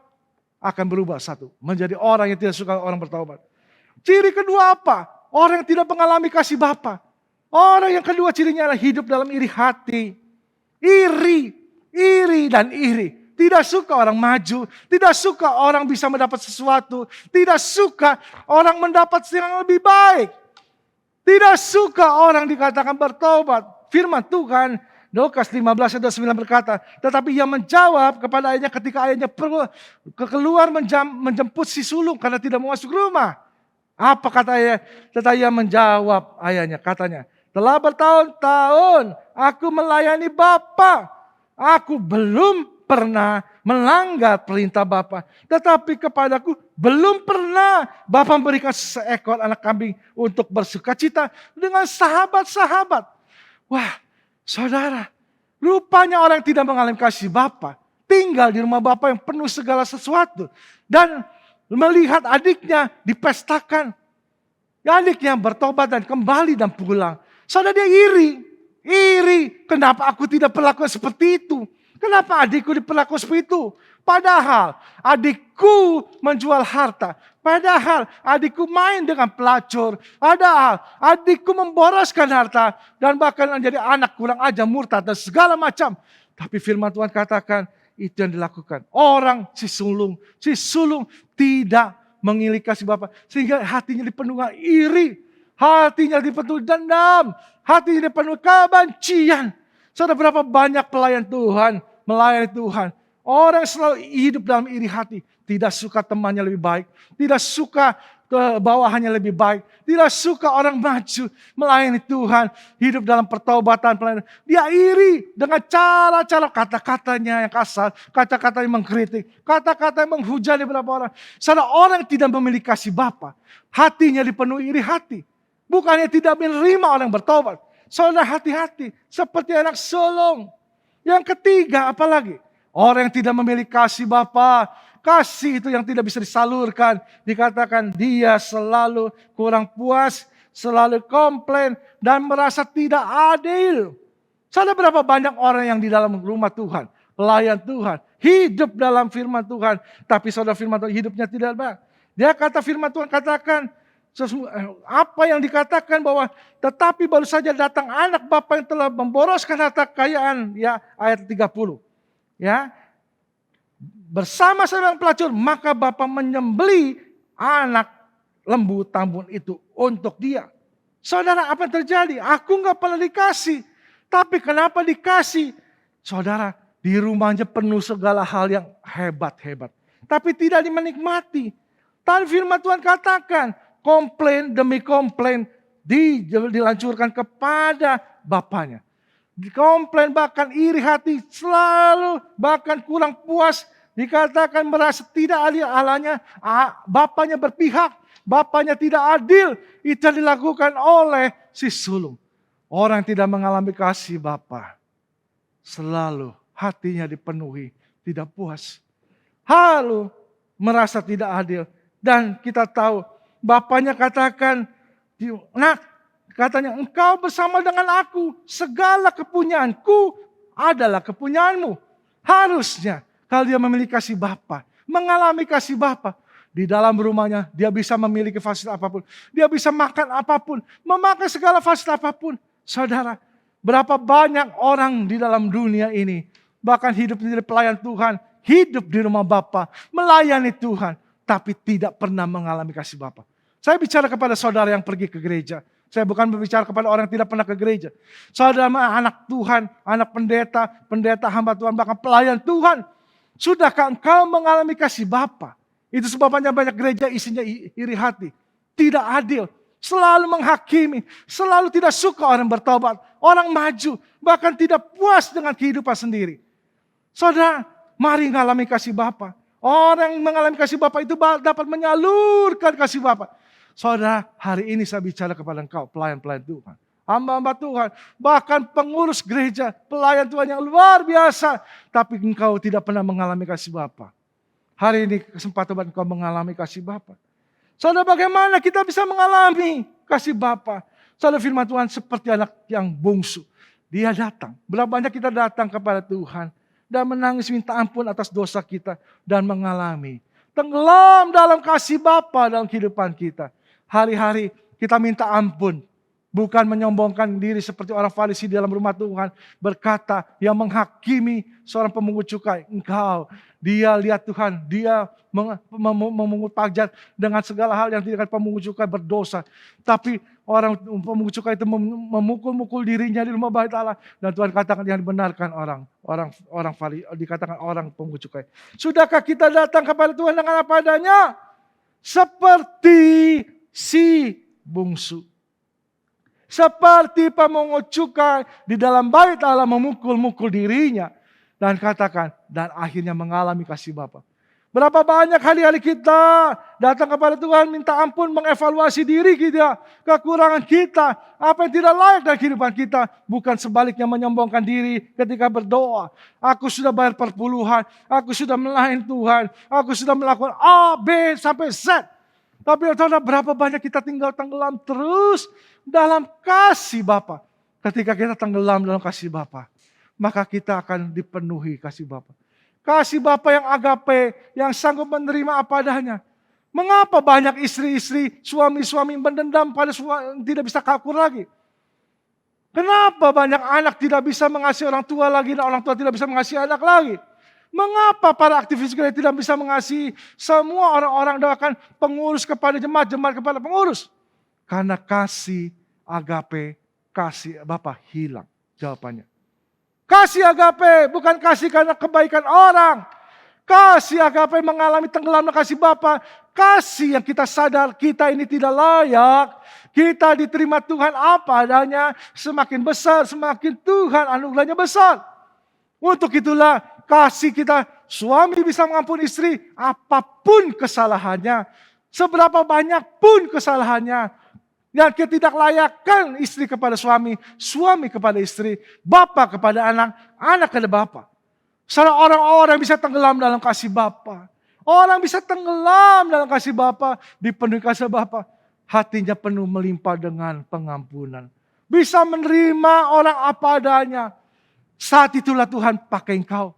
akan berubah satu, menjadi orang yang tidak suka orang bertaubat. Ciri kedua apa? Orang yang tidak mengalami kasih Bapa. Orang yang kedua cirinya adalah hidup dalam iri hati. Iri dan iri. Tidak suka orang maju, tidak suka orang bisa mendapat sesuatu, tidak suka orang mendapat yang lebih baik. Tidak suka orang dikatakan bertobat. Firman Tuhan, Lukas 15 ayat 9 berkata, tetapi ia menjawab kepada ayahnya ketika ayahnya keluar menjemput si sulung karena tidak mau masuk rumah. Apa kata ayah? Tetapi ia menjawab ayahnya, katanya, telah bertahun-tahun aku melayani Bapa. Aku belum pernah melanggar perintah Bapa. Tetapi kepadaku belum pernah Bapa memberikan seekor anak kambing untuk bersukacita dengan sahabat-sahabat. Wah, saudara, rupanya orang yang tidak mengalami kasih Bapa tinggal di rumah Bapa yang penuh segala sesuatu. Dan melihat adiknya dipestakan. Adiknya bertobat dan kembali dan pulang. Saudara, dia iri. Kenapa aku tidak perlakukan seperti itu? Kenapa adikku diperlakukan seperti itu? Padahal adikku menjual harta. Padahal adikku main dengan pelacur. Padahal adikku memboroskan harta. Dan bahkan menjadi anak kurang ajar, murtad dan segala macam. Tapi firman Tuhan katakan itu yang dilakukan. Orang si sulung tidak mengilih kasih Bapa. Sehingga hatinya dipenuhi iri. Hatinya dipenuhi dendam. Hatinya dipenuhi kebencian. Saudara, berapa banyak pelayan Tuhan melayani Tuhan. Orang yang selalu hidup dalam iri hati. Tidak suka temannya lebih baik. Tidak suka bawahannya lebih baik. Tidak suka orang maju melayani Tuhan. Hidup dalam pertobatan. Pelayanan. Dia iri dengan cara-cara kata-katanya yang kasar. Kata-kata yang mengkritik. Kata-kata yang menghujani beberapa orang. Saudara, orang yang tidak memiliki kasih Bapa. Hatinya dipenuhi iri hati. Bukannya tidak menerima orang bertobat. Saudara, hati-hati. Seperti anak sulung. Yang ketiga, apalagi? Orang yang tidak memiliki kasih Bapa. Kasih itu yang tidak bisa disalurkan. Dikatakan dia selalu kurang puas. Selalu komplain. Dan merasa tidak adil. Saudara, berapa banyak orang yang di dalam rumah Tuhan. Pelayan Tuhan. Hidup dalam firman Tuhan. Tapi saudara, firman Tuhan hidupnya tidak baik. Dia kata firman Tuhan katakan. Apa yang dikatakan bahwa tetapi baru saja datang anak bapa yang telah memboroskan harta kekayaan, ya, ayat 30. Ya. Bersama seorang pelacur, maka bapa menyembeli anak lembu tambun itu untuk dia. Saudara, apa yang terjadi? Aku nggak pernah dikasih. Tapi kenapa dikasih? Saudara, di rumahnya penuh segala hal yang hebat-hebat. Tapi tidak dimenikmati. Tapi firman Tuhan katakan, komplain demi komplain dilancurkan kepada bapaknya. Komplain bahkan iri hati selalu bahkan kurang puas. Dikatakan merasa tidak adil alanya. Bapaknya berpihak. Bapaknya tidak adil. Itu dilakukan oleh si sulung. Orang tidak mengalami kasih Bapa. Selalu hatinya dipenuhi. Tidak puas. Lalu merasa tidak adil. Dan kita tahu. Bapaknya katakan, nak, katanya engkau bersama dengan aku, segala kepunyaanku adalah kepunyaanmu. Harusnya kalau dia memiliki kasih Bapa, mengalami kasih Bapa, di dalam rumahnya dia bisa memiliki fasilitas apapun. Dia bisa makan apapun, memakai segala fasilitas apapun. Saudara, berapa banyak orang di dalam dunia ini, bahkan hidup menjadi pelayan Tuhan, hidup di rumah Bapa, melayani Tuhan, tapi tidak pernah mengalami kasih Bapa. Saya bicara kepada saudara yang pergi ke gereja. Saya bukan berbicara kepada orang yang tidak pernah ke gereja. Saudara anak Tuhan, anak pendeta hamba Tuhan, bahkan pelayan Tuhan. Sudahkah engkau mengalami kasih Bapa? Itu sebabnya banyak gereja isinya iri hati. Tidak adil. Selalu menghakimi. Selalu tidak suka orang bertobat. Orang maju. Bahkan tidak puas dengan kehidupan sendiri. Saudara, mari mengalami kasih Bapa. Orang yang mengalami kasih Bapa itu dapat menyalurkan kasih Bapa. Saudara, hari ini saya bicara kepada engkau, pelayan-pelayan Tuhan. Hamba-hamba Tuhan, bahkan pengurus gereja, pelayan Tuhan yang luar biasa. Tapi engkau tidak pernah mengalami kasih Bapa. Hari ini kesempatan buat engkau mengalami kasih Bapa. Saudara, bagaimana kita bisa mengalami kasih Bapa? Saudara, firman Tuhan seperti anak yang bungsu. Dia datang, berapa banyak kita datang kepada Tuhan. Dan menangis minta ampun atas dosa kita. Dan mengalami. Tenggelam dalam kasih Bapa dalam kehidupan kita. Hari-hari kita minta ampun. Bukan menyombongkan diri seperti orang Farisi di dalam rumah Tuhan. Berkata yang menghakimi seorang pemungut cukai. Engkau, dia lihat Tuhan, dia memungut pajak dengan segala hal yang tidak pemungut cukai berdosa. Tapi orang pemungut cukai itu memukul-mukul dirinya di rumah bait Allah. Dan Tuhan katakan yang dibenarkan orang Farisi, dikatakan orang pemungut cukai. Sudahkah kita datang kepada Tuhan dengan apa adanya? Seperti si bungsu. Seperti pemungut cukai di dalam bait Allah memukul-mukul dirinya. Dan katakan, dan akhirnya mengalami kasih Bapa. Berapa banyak hari-hari kita datang kepada Tuhan, minta ampun, mengevaluasi diri kita, kekurangan kita, apa yang tidak layak dalam kehidupan kita. Bukan sebaliknya menyombongkan diri ketika berdoa. Aku sudah bayar perpuluhan, aku sudah melayani Tuhan, aku sudah melakukan A, B, sampai Z. Tapi saudara, berapa banyak kita tinggal tenggelam terus dalam kasih Bapa. Ketika kita tenggelam dalam kasih Bapa, maka kita akan dipenuhi kasih Bapa. Kasih Bapa yang agape, yang sanggup menerima apa adanya. Mengapa banyak istri-istri, suami-suami mendendam pada suami tidak bisa kakur lagi? Kenapa banyak anak tidak bisa mengasihi orang tua lagi dan orang tua tidak bisa mengasihi anak lagi? Mengapa para aktivis gereja tidak bisa mengasihi semua orang-orang, doakan pengurus kepada jemaat, jemaat kepada pengurus? Karena kasih agape, kasih Bapa hilang. Jawabannya. Kasih agape bukan kasih karena kebaikan orang. Kasih agape mengalami tenggelam dalam kasih Bapa. Kasih yang kita sadar kita ini tidak layak. Kita diterima Tuhan apa adanya. Semakin besar, semakin Tuhan anugerahnya besar. Untuk itulah kasih kita, suami bisa mengampuni istri apapun kesalahannya. Seberapa banyak pun kesalahannya. Yang ketidaklayakkan istri kepada suami, suami kepada istri, bapak kepada anak, anak kepada bapak. Salah orang-orang bisa tenggelam dalam kasih Bapa. Orang bisa tenggelam dalam kasih Bapa, dipenuhi kasih Bapa. Hatinya penuh melimpah dengan pengampunan. Bisa menerima orang apa adanya. Saat itulah Tuhan pakai engkau.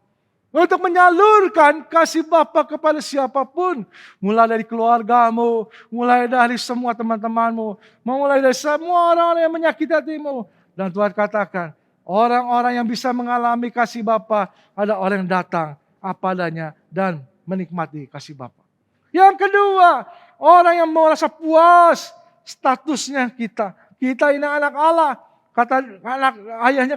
Untuk menyalurkan kasih Bapa kepada siapapun. Mulai dari keluargamu, mulai dari semua teman-temanmu, mulai dari semua orang-orang yang menyakiti hatimu. Dan Tuhan katakan, orang-orang yang bisa mengalami kasih Bapa ada orang yang datang apa adanya dan menikmati kasih Bapa. Yang kedua, orang yang merasa puas statusnya kita. Kita ini anak Allah. Kata anak ayahnya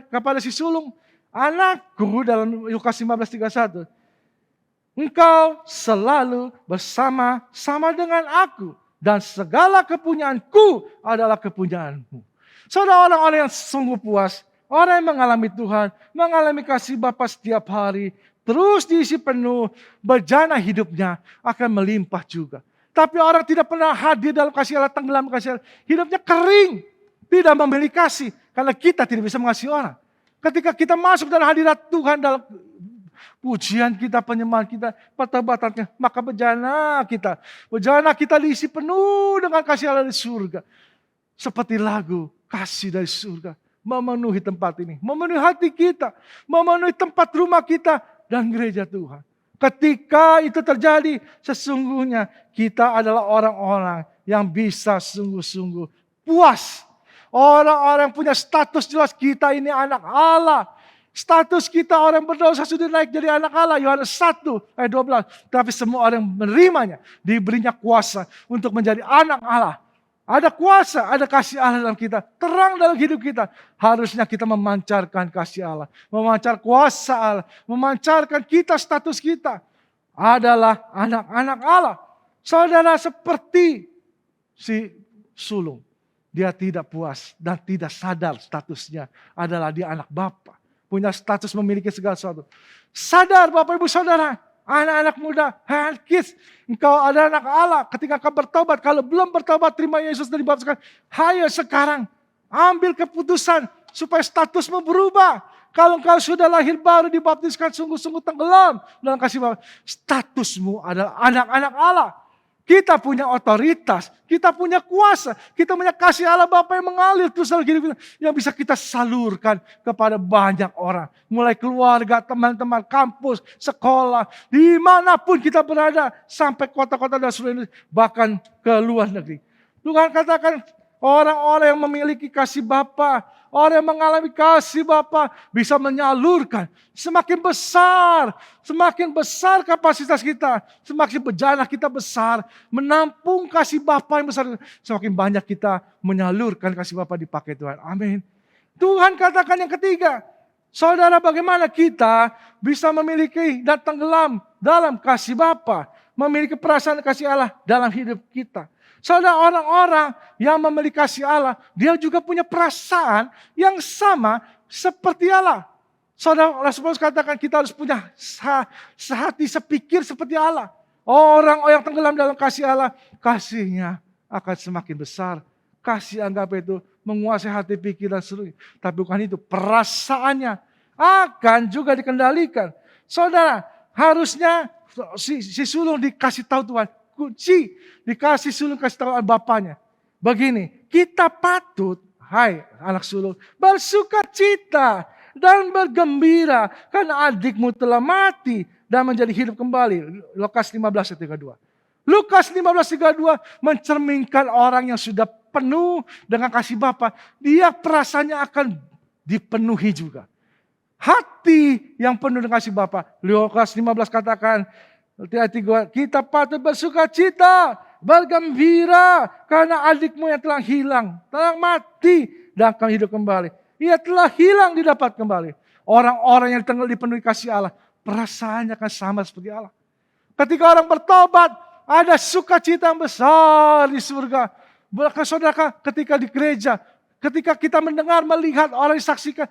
kepada si sulung, anakku dalam Lukas 15:31. Engkau selalu bersama-sama dengan aku. Dan segala kepunyaanku adalah kepunyaanmu. Saudara, orang-orang yang sungguh puas. Orang yang mengalami Tuhan. Mengalami kasih Bapa setiap hari. Terus diisi penuh. Berjana hidupnya akan melimpah juga. Tapi orang tidak pernah hadir dalam kasih Allah. Tenggelam kasih Allah. Hidupnya kering. Tidak memiliki kasih. Karena kita tidak bisa mengasihi orang. Ketika kita masuk dalam hadirat Tuhan, dalam pujian kita, penyembahan kita, pertobatannya, maka bejana kita diisi penuh dengan kasih Allah dari surga. Seperti lagu kasih dari surga, memenuhi tempat ini, memenuhi hati kita, memenuhi tempat rumah kita dan gereja Tuhan. Ketika itu terjadi, sesungguhnya kita adalah orang-orang yang bisa sungguh-sungguh puas. Orang-orang punya status jelas, kita ini anak Allah. Status kita orang berdosa sudah naik jadi anak Allah. Yohanes 1 ayat 12. Tapi semua orang menerimanya, diberinya kuasa untuk menjadi anak Allah. Ada kuasa, ada kasih Allah dalam kita. Terang dalam hidup kita. Harusnya kita memancarkan kasih Allah. Memancar kuasa Allah. Memancarkan kita, status kita. Adalah anak-anak Allah. Saudara, seperti si sulung. Dia tidak puas dan tidak sadar statusnya adalah dia anak Bapa. Punya status memiliki segala sesuatu. Sadar Bapak Ibu Saudara, anak-anak muda, kids, engkau ada anak Allah. Ketika engkau bertobat, kalau belum bertobat terima Yesus dan dibaptiskan, hayo sekarang ambil keputusan supaya statusmu berubah. Kalau engkau sudah lahir baru dibaptiskan sungguh-sungguh tenggelam dalam kasih Bapa, statusmu adalah anak-anak Allah. Kita punya otoritas, kita punya kuasa, kita punya kasih Allah Bapa yang mengalir terus dalam hidup kita, yang bisa kita salurkan kepada banyak orang. Mulai keluarga, teman-teman, kampus, sekolah, dimanapun kita berada, sampai kota-kota dan seluruh Indonesia, bahkan ke luar negeri. Tuhan katakan, Orang-orang yang memiliki kasih Bapa, orang yang mengalami kasih Bapa bisa menyalurkan semakin besar kapasitas kita, semakin bejana kita besar, menampung kasih Bapa yang besar, semakin banyak kita menyalurkan kasih Bapa dipakai Tuhan. Amin. Tuhan katakan yang ketiga, saudara, bagaimana kita bisa memiliki dan tenggelam dalam kasih Bapa, memiliki perasaan kasih Allah dalam hidup kita. Saudara, orang-orang yang memiliki kasih Allah, dia juga punya perasaan yang sama seperti Allah. Saudara, Rasul Paulus katakan kita harus punya sehati, sepikir seperti Allah. Orang yang tenggelam dalam kasih Allah, kasihnya akan semakin besar. Kasih anggap itu menguasai hati, pikiran, seluruh. Tapi bukan itu, perasaannya akan juga dikendalikan. Saudara, harusnya si sulung dikasih tahu Tuhan. Kunci dikasih sulung, kasih tahu bapaknya. Begini, kita patut, hai anak sulung, bersuka cita dan bergembira karena adikmu telah mati dan menjadi hidup kembali. Lukas 15:32. Lukas 15:32 mencerminkan orang yang sudah penuh dengan kasih Bapa. Dia perasaannya akan dipenuhi juga. Hati yang penuh dengan kasih Bapa. Lukas 15 katakan, kita patut bersuka cita, bergembira karena adikmu yang telah hilang, telah mati dan akan hidup kembali. Ia telah hilang didapat kembali. Orang-orang yang dipenuhi kasih Allah, perasaannya akan sama seperti Allah. Ketika orang bertobat, ada sukacita yang besar di surga. Bahkan saudara, ketika di gereja, ketika kita mendengar, melihat orang disaksikan,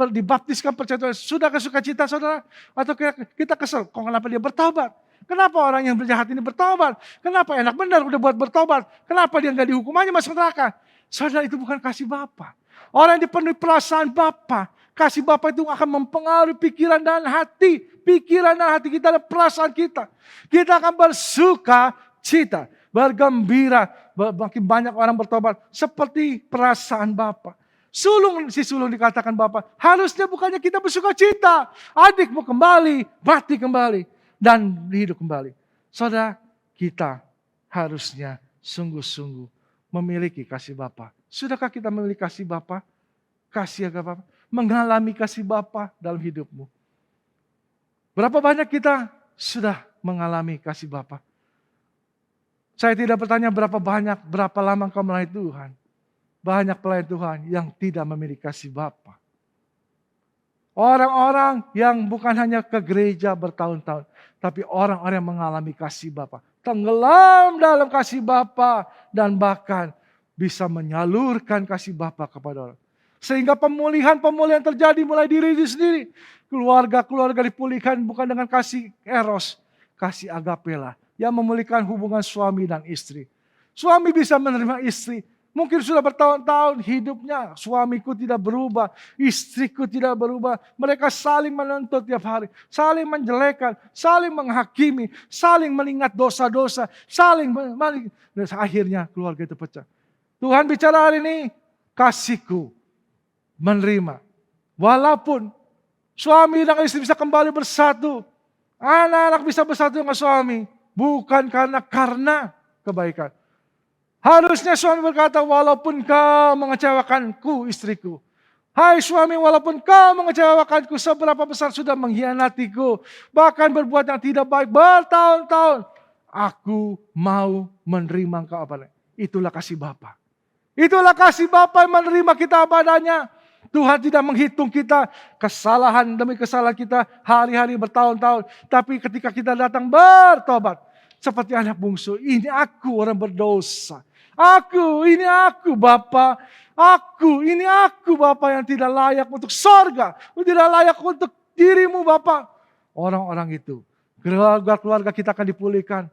dibaptiskan, percaya Tuhan, sudah ke sukacita saudara? Atau kita kesel, kok kenapa dia bertobat? Kenapa orang yang berjahat ini bertobat? Kenapa enak benar udah buat bertobat? Kenapa dia nggak dihukum aja masuk neraka? Saudara, itu bukan kasih Bapa. Orang yang dipenuhi perasaan Bapa, kasih Bapa itu akan mempengaruhi pikiran dan hati. Pikiran dan hati kita dan perasaan kita. Kita akan bersuka cita, bergembira. Makin banyak orang bertobat seperti perasaan Bapa. Si sulung dikatakan Bapa, harusnya bukannya kita bersuka cita. Adikmu kembali, mati kembali, dan hidup kembali. Saudara, kita harusnya sungguh-sungguh memiliki kasih Bapa. Sudahkah kita memiliki kasih Bapa? Kasih agak Bapa? Mengalami kasih Bapa dalam hidupmu. Berapa banyak kita sudah mengalami kasih Bapa? Saya tidak bertanya berapa lama engkau melayani Tuhan. Banyak pelayan Tuhan yang tidak memiliki kasih Bapa. Orang-orang yang bukan hanya ke gereja bertahun-tahun, tapi orang-orang yang mengalami kasih Bapa, tenggelam dalam kasih Bapa dan bahkan bisa menyalurkan kasih Bapa kepada orang. Sehingga pemulihan terjadi mulai diri sendiri. Keluarga dipulihkan bukan dengan kasih eros, kasih agapela yang memulihkan hubungan suami dan istri. Suami bisa menerima istri. Mungkin sudah bertahun-tahun hidupnya, suamiku tidak berubah, istriku tidak berubah. Mereka saling menuntut tiap hari, saling menjelekkan, saling menghakimi, saling mengingat dosa-dosa, dan akhirnya keluarga itu pecah. Tuhan bicara hari ini, kasihku menerima. Walaupun suami dan istri bisa kembali bersatu, anak-anak bisa bersatu dengan suami, bukan karena kebaikan. Harusnya suami berkata, walaupun kau mengecewakanku istriku. Hai suami, walaupun kau mengecewakanku, seberapa besar sudah mengkhianatiku. Bahkan berbuat yang tidak baik bertahun-tahun. Aku mau menerima engkau apa? Itulah kasih Bapa. Itulah kasih Bapa yang menerima kita apa adanya. Tuhan tidak menghitung kita kesalahan demi kesalahan kita hari-hari bertahun-tahun. Tapi ketika kita datang bertobat. Seperti anak bungsu, ini aku orang berdosa. Ini aku Bapa. Ini aku Bapa yang tidak layak untuk sorga. Tidak layak untuk dirimu Bapa. Orang-orang itu, keluarga kita akan dipulihkan.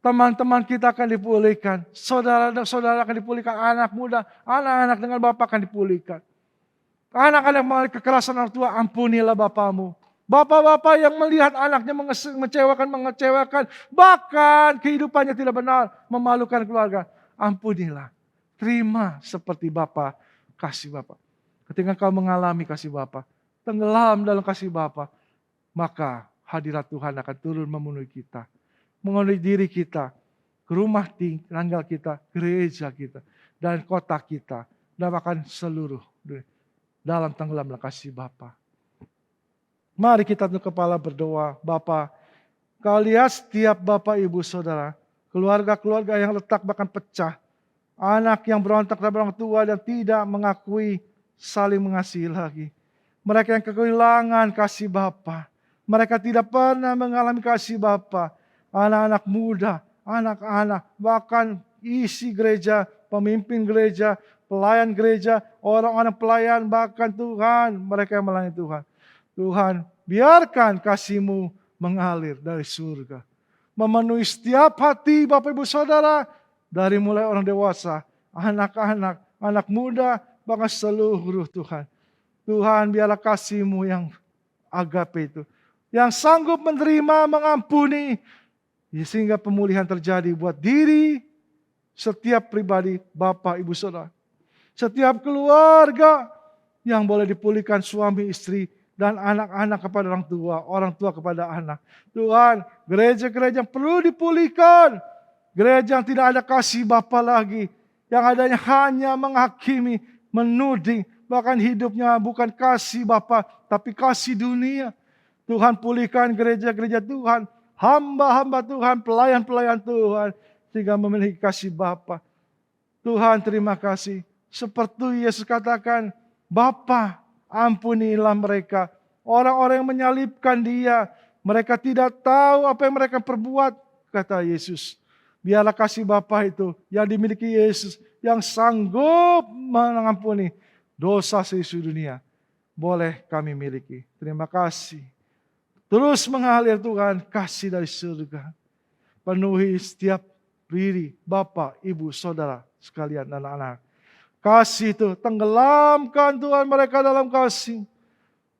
Teman-teman kita akan dipulihkan. Saudara-saudara akan dipulihkan. Anak muda, anak-anak dengan Bapa akan dipulihkan. Anak-anak mengalami kekerasan orang tua, ampunilah Bapamu. Bapak-bapak yang melihat anaknya mengecewakan, bahkan kehidupannya tidak benar, memalukan keluarga. Ampunilah, terima seperti Bapa, kasih Bapa. Ketika kau mengalami kasih Bapa, tenggelam dalam kasih Bapa, maka hadirat Tuhan akan turun memenuhi kita. Memenuhi diri kita, ke rumah tinggal kita, gereja kita. dan kota kita, dan bahkan seluruh dunia. Dalam tenggelamlah kasih Bapa. Mari kita tunduk kepala berdoa. Bapa, Kau lihat setiap Bapak, Ibu, Saudara, keluarga-keluarga yang retak bahkan pecah. Anak yang berontak dari orang tua dan tidak mengakui saling mengasihi lagi. Mereka yang kehilangan kasih Bapa. Mereka tidak pernah mengalami kasih Bapa. Anak-anak muda, anak-anak, bahkan isi gereja, pemimpin gereja, pelayan gereja, orang-orang pelayan, bahkan Tuhan, mereka yang melayani Tuhan. Tuhan, biarkan kasih-Mu mengalir dari surga. Memenuhi setiap hati Bapak Ibu Saudara, dari mulai orang dewasa, anak-anak, anak muda, bahkan seluruh Tuhan. Tuhan, biarlah kasih-Mu yang agape itu, yang sanggup menerima, mengampuni, sehingga pemulihan terjadi buat diri, setiap pribadi, Bapak, Ibu, Saudara. Setiap keluarga yang boleh dipulihkan suami, istri, dan anak-anak kepada orang tua kepada anak. Tuhan, gereja-gereja yang perlu dipulihkan. Gereja yang tidak ada kasih Bapa lagi. Yang adanya hanya menghakimi, menuding. Bahkan hidupnya bukan kasih Bapa, tapi kasih dunia. Tuhan, pulihkan gereja-gereja Tuhan. Hamba-hamba Tuhan, pelayan-pelayan Tuhan. Sehingga memiliki kasih Bapa. Tuhan, terima kasih. Seperti Yesus katakan, Bapa, ampunilah mereka. Orang-orang yang menyalibkan Dia. Mereka tidak tahu apa yang mereka perbuat. Kata Yesus. Biarlah kasih Bapa itu yang dimiliki Yesus. Yang sanggup mengampuni dosa seluruh dunia. Boleh kami miliki. Terima kasih. Terus mengalir Tuhan kasih dari surga. Penuhi setiap diri, Bapak, Ibu, Saudara sekalian dan anak-anak. Kasih itu, tenggelamkan Tuhan mereka dalam kasih.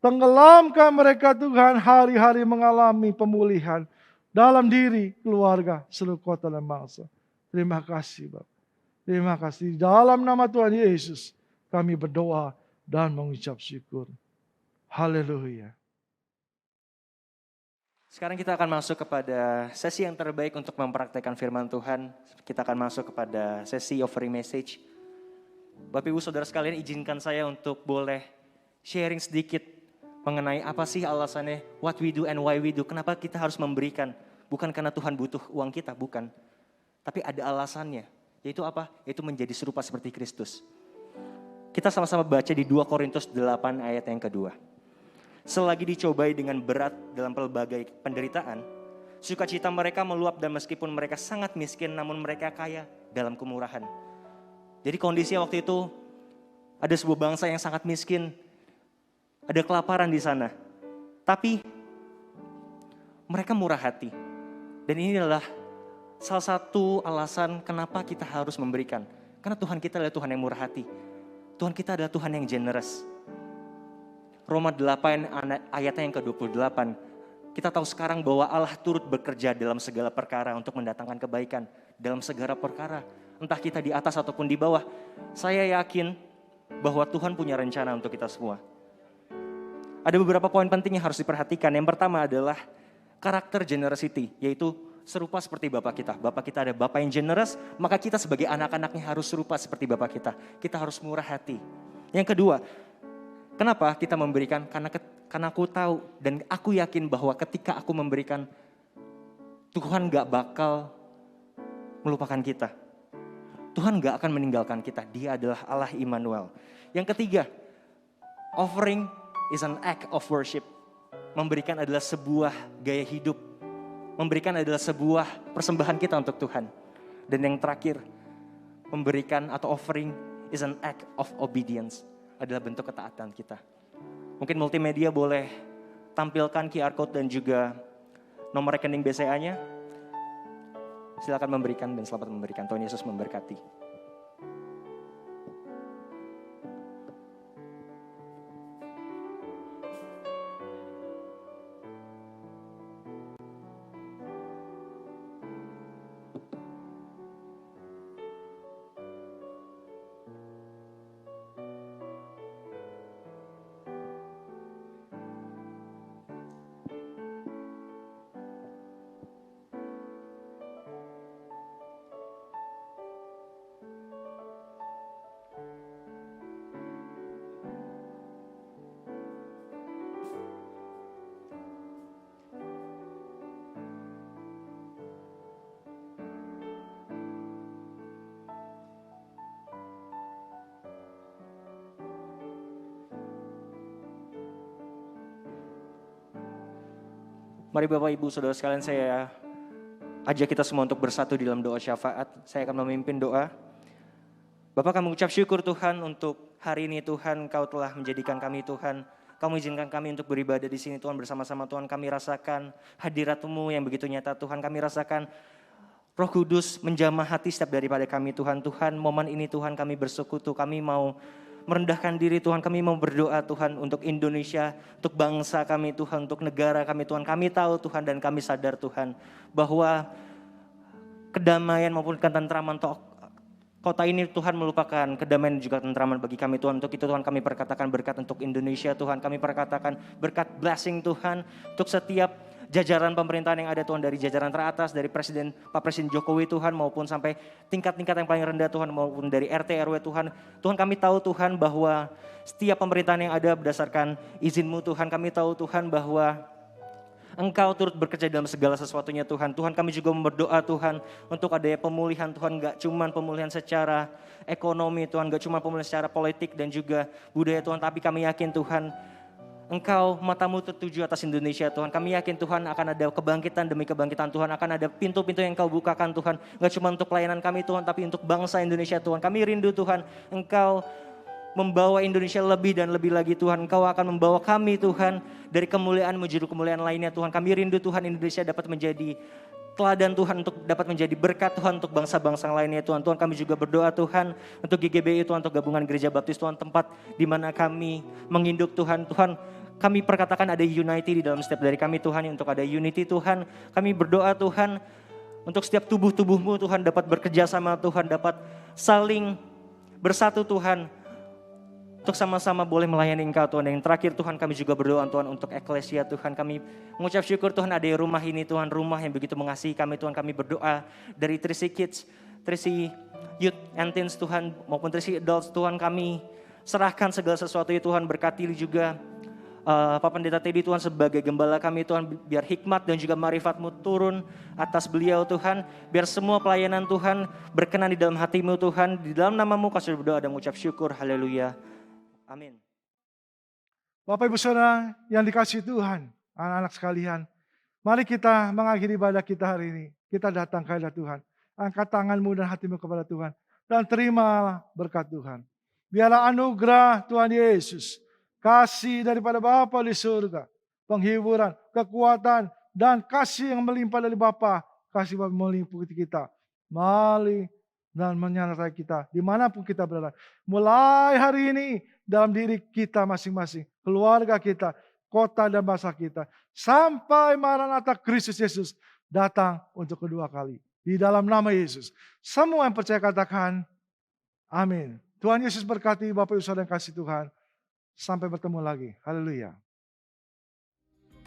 Tenggelamkan mereka Tuhan hari-hari mengalami pemulihan. Dalam diri, keluarga, seluruh kota dan bangsa. Terima kasih Bapak. Terima kasih. Dalam nama Tuhan Yesus, kami berdoa dan mengucap syukur. Haleluya. Sekarang kita akan masuk kepada sesi yang terbaik untuk mempraktekkan firman Tuhan. Kita akan masuk kepada sesi offering message. Bapak Ibu Saudara sekalian, izinkan saya untuk boleh sharing sedikit mengenai apa sih alasannya what we do and why we do. Kenapa kita harus memberikan? Bukan karena Tuhan butuh uang kita, bukan. Tapi ada alasannya. Yaitu apa? Yaitu menjadi serupa seperti Kristus. Kita sama-sama baca di 2 Korintus 8 ayat yang kedua. Selagi dicobai dengan berat dalam pelbagai penderitaan, sukacita mereka meluap dan meskipun mereka sangat miskin namun mereka kaya dalam kemurahan. Jadi kondisinya waktu itu ada sebuah bangsa yang sangat miskin, ada kelaparan di sana. Tapi mereka murah hati. Dan ini adalah salah satu alasan kenapa kita harus memberikan. Karena Tuhan kita adalah Tuhan yang murah hati. Tuhan kita adalah Tuhan yang generous. Roma 8 ayatnya yang ke-28. Kita tahu sekarang bahwa Allah turut bekerja dalam segala perkara untuk mendatangkan kebaikan. Dalam segala perkara. Entah kita di atas ataupun di bawah. Saya yakin bahwa Tuhan punya rencana untuk kita semua. Ada beberapa poin penting yang harus diperhatikan. Yang pertama adalah karakter generosity. Yaitu serupa seperti Bapak kita. Bapak kita ada Bapak yang generous. Maka kita sebagai anak-anaknya harus serupa seperti Bapak kita. Kita harus murah hati. Yang kedua, kenapa kita memberikan? Karena aku tahu dan aku yakin bahwa ketika aku memberikan, Tuhan gak bakal melupakan kita. Tuhan gak akan meninggalkan kita. Dia adalah Allah Immanuel. Yang ketiga, offering is an act of worship. Memberikan adalah sebuah gaya hidup. Memberikan adalah sebuah persembahan kita untuk Tuhan. Dan yang terakhir, memberikan atau offering is an act of obedience. Adalah bentuk ketaatan kita. Mungkin multimedia boleh tampilkan QR code dan juga nomor rekening BCA-nya. Silakan memberikan dan selamat memberikan. Tuhan Yesus memberkati. Mari Bapak Ibu Saudara sekalian, saya ajak kita semua untuk bersatu di dalam doa syafaat. Saya akan memimpin doa. Bapak, kami mengucap syukur Tuhan untuk hari ini Tuhan, Kau telah menjadikan kami Tuhan. Kau mengizinkan kami untuk beribadah di sini Tuhan, bersama-sama Tuhan. Kami rasakan hadirat-Mu yang begitu nyata Tuhan. Kami rasakan Roh Kudus menjamah hati setiap daripada kami Tuhan. Tuhan, momen ini Tuhan kami bersekutu, kami mau merendahkan diri Tuhan, kami mau berdoa Tuhan untuk Indonesia, untuk bangsa kami Tuhan, untuk negara kami Tuhan. Kami tahu Tuhan dan kami sadar Tuhan bahwa kedamaian maupun ketentraman kota ini Tuhan melupakan kedamaian dan juga ketentraman bagi kami Tuhan. Untuk itu Tuhan kami perkatakan berkat untuk Indonesia Tuhan. Kami perkatakan berkat blessing Tuhan untuk setiap jajaran pemerintahan yang ada Tuhan, dari jajaran teratas, dari Pak Presiden Jokowi Tuhan, maupun sampai tingkat-tingkat yang paling rendah Tuhan, maupun dari RT RW Tuhan. Tuhan kami tahu Tuhan bahwa setiap pemerintahan yang ada berdasarkan izin-Mu Tuhan. Kami tahu Tuhan bahwa Engkau turut bekerja dalam segala sesuatunya Tuhan. Tuhan kami juga berdoa Tuhan untuk adanya pemulihan Tuhan, gak cuma pemulihan secara ekonomi Tuhan, gak cuma pemulihan secara politik dan juga budaya Tuhan, tapi kami yakin Tuhan Engkau matamu tertuju atas Indonesia Tuhan. Kami yakin Tuhan akan ada kebangkitan demi kebangkitan Tuhan. Akan ada pintu-pintu yang Engkau bukakan Tuhan. Gak cuma untuk pelayanan kami Tuhan, tapi untuk bangsa Indonesia Tuhan. Kami rindu Tuhan, Engkau membawa Indonesia lebih dan lebih lagi Tuhan. Engkau akan membawa kami Tuhan dari kemuliaan menuju kemuliaan lainnya Tuhan. Kami rindu Tuhan Indonesia dapat menjadi teladan Tuhan, untuk dapat menjadi berkat Tuhan untuk bangsa-bangsa lainnya Tuhan. Tuhan kami juga berdoa Tuhan untuk GGBI Tuhan, untuk gabungan gereja baptis Tuhan, tempat di mana kami menginduk Tuhan. Tuhan kami perkatakan ada unity di dalam setiap dari kami Tuhan, untuk ada unity Tuhan. Kami berdoa Tuhan untuk setiap tubuh-tubuh-Mu Tuhan dapat bekerja sama Tuhan, dapat saling bersatu Tuhan, untuk sama-sama boleh melayani Engkau Tuhan. Dan yang terakhir Tuhan kami juga berdoa Tuhan untuk eklesia Tuhan. Kami mengucap syukur Tuhan ada rumah ini Tuhan, rumah yang begitu mengasihi kami Tuhan. Kami berdoa dari Trisi Kids, Trisi Youth and Teens Tuhan, maupun Trisi Adults Tuhan, kami serahkan segala sesuatu ya Tuhan. Berkati juga Pak Pendeta Teddy Tuhan sebagai gembala kami Tuhan, biar hikmat dan juga marifat-Mu turun atas beliau Tuhan, biar semua pelayanan Tuhan berkenan di dalam hati-Mu Tuhan. Di dalam nama-Mu kami berdoa dan mengucap syukur, haleluya, amin. Bapak Ibu Saudara yang dikasihi Tuhan, anak-anak sekalian, mari kita mengakhiri ibadah kita hari ini. Kita datang ke hadirat Tuhan, angkat tanganmu dan hatimu kepada Tuhan, dan terimalah berkat Tuhan. Biarlah anugerah Tuhan Yesus, kasih daripada Bapa di surga, penghiburan, kekuatan, dan kasih yang melimpah dari Bapa, kasih Bapa meliputi kita, mali dan menyertai kita dimanapun kita berada. Mulai hari ini dalam diri kita masing-masing, keluarga kita, kota dan bangsa kita, sampai Maranatha Kristus Yesus datang untuk kedua kali. Di dalam nama Yesus, semua yang percaya katakan amin. Tuhan Yesus berkati Bapak Ibu Saudara yang kasih Tuhan. Sampai bertemu lagi. Haleluya.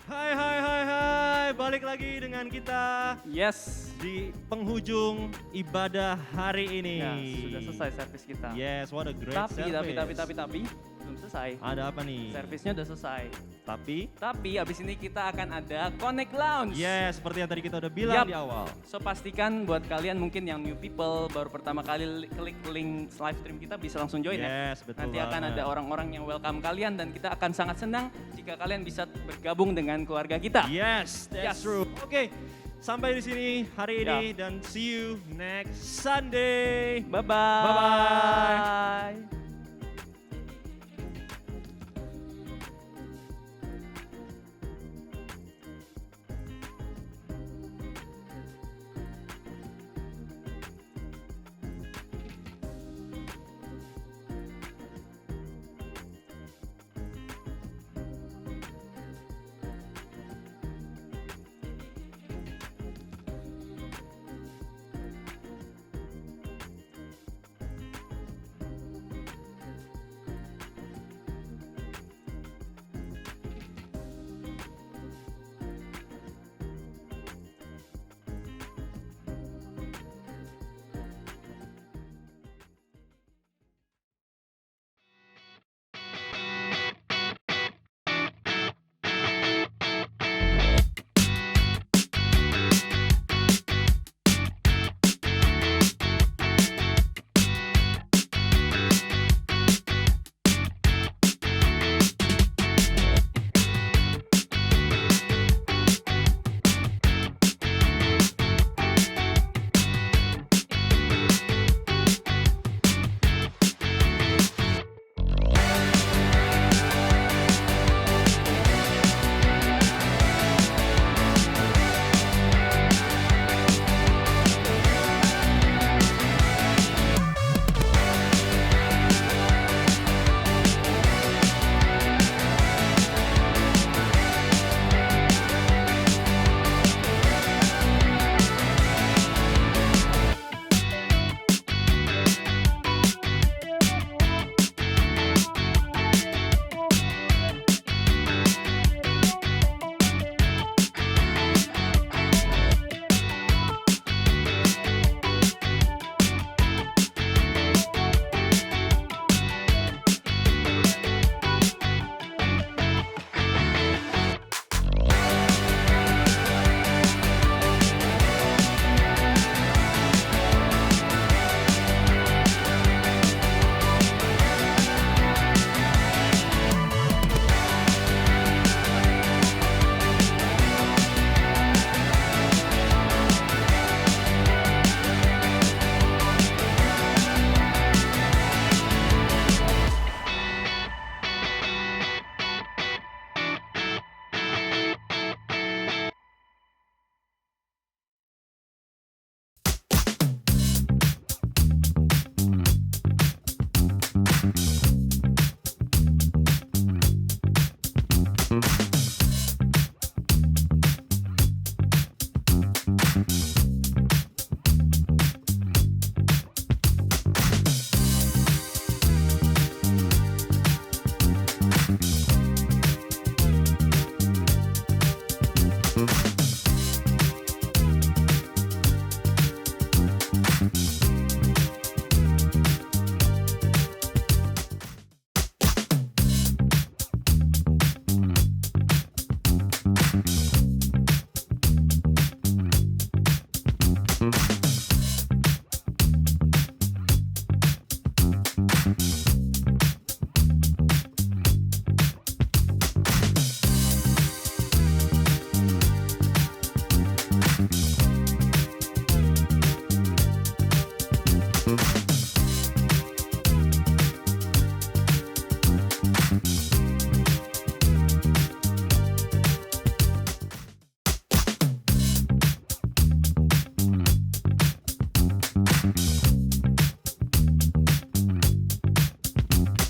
Hai, balik lagi dengan kita Yes. di penghujung ibadah hari ini. Ya, sudah selesai servis kita. Yes, what a great Tapi service. belum selesai. Ada apa nih? Servisnya udah selesai. Tapi abis ini kita akan ada Connect Lounge. yes, seperti yang tadi kita udah bilang Yap. di awal. So pastikan buat kalian mungkin yang new people baru pertama kali klik link live stream kita bisa langsung join ya. Yes, betul Nanti akan banget. ada orang-orang yang welcome kalian dan kita akan sangat senang jika kalian bisa bergabung dengan keluarga kita. Yes, that's Yes. true. Oke, sampai di sini hari ini dan see you next Sunday. Bye-bye. Bye-bye.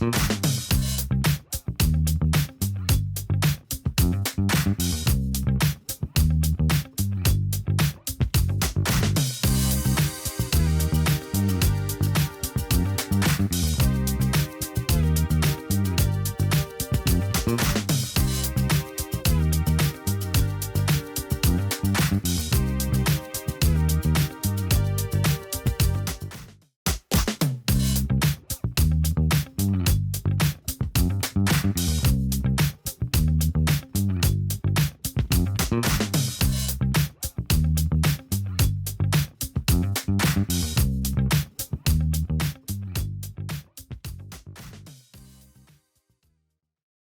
Tuhan.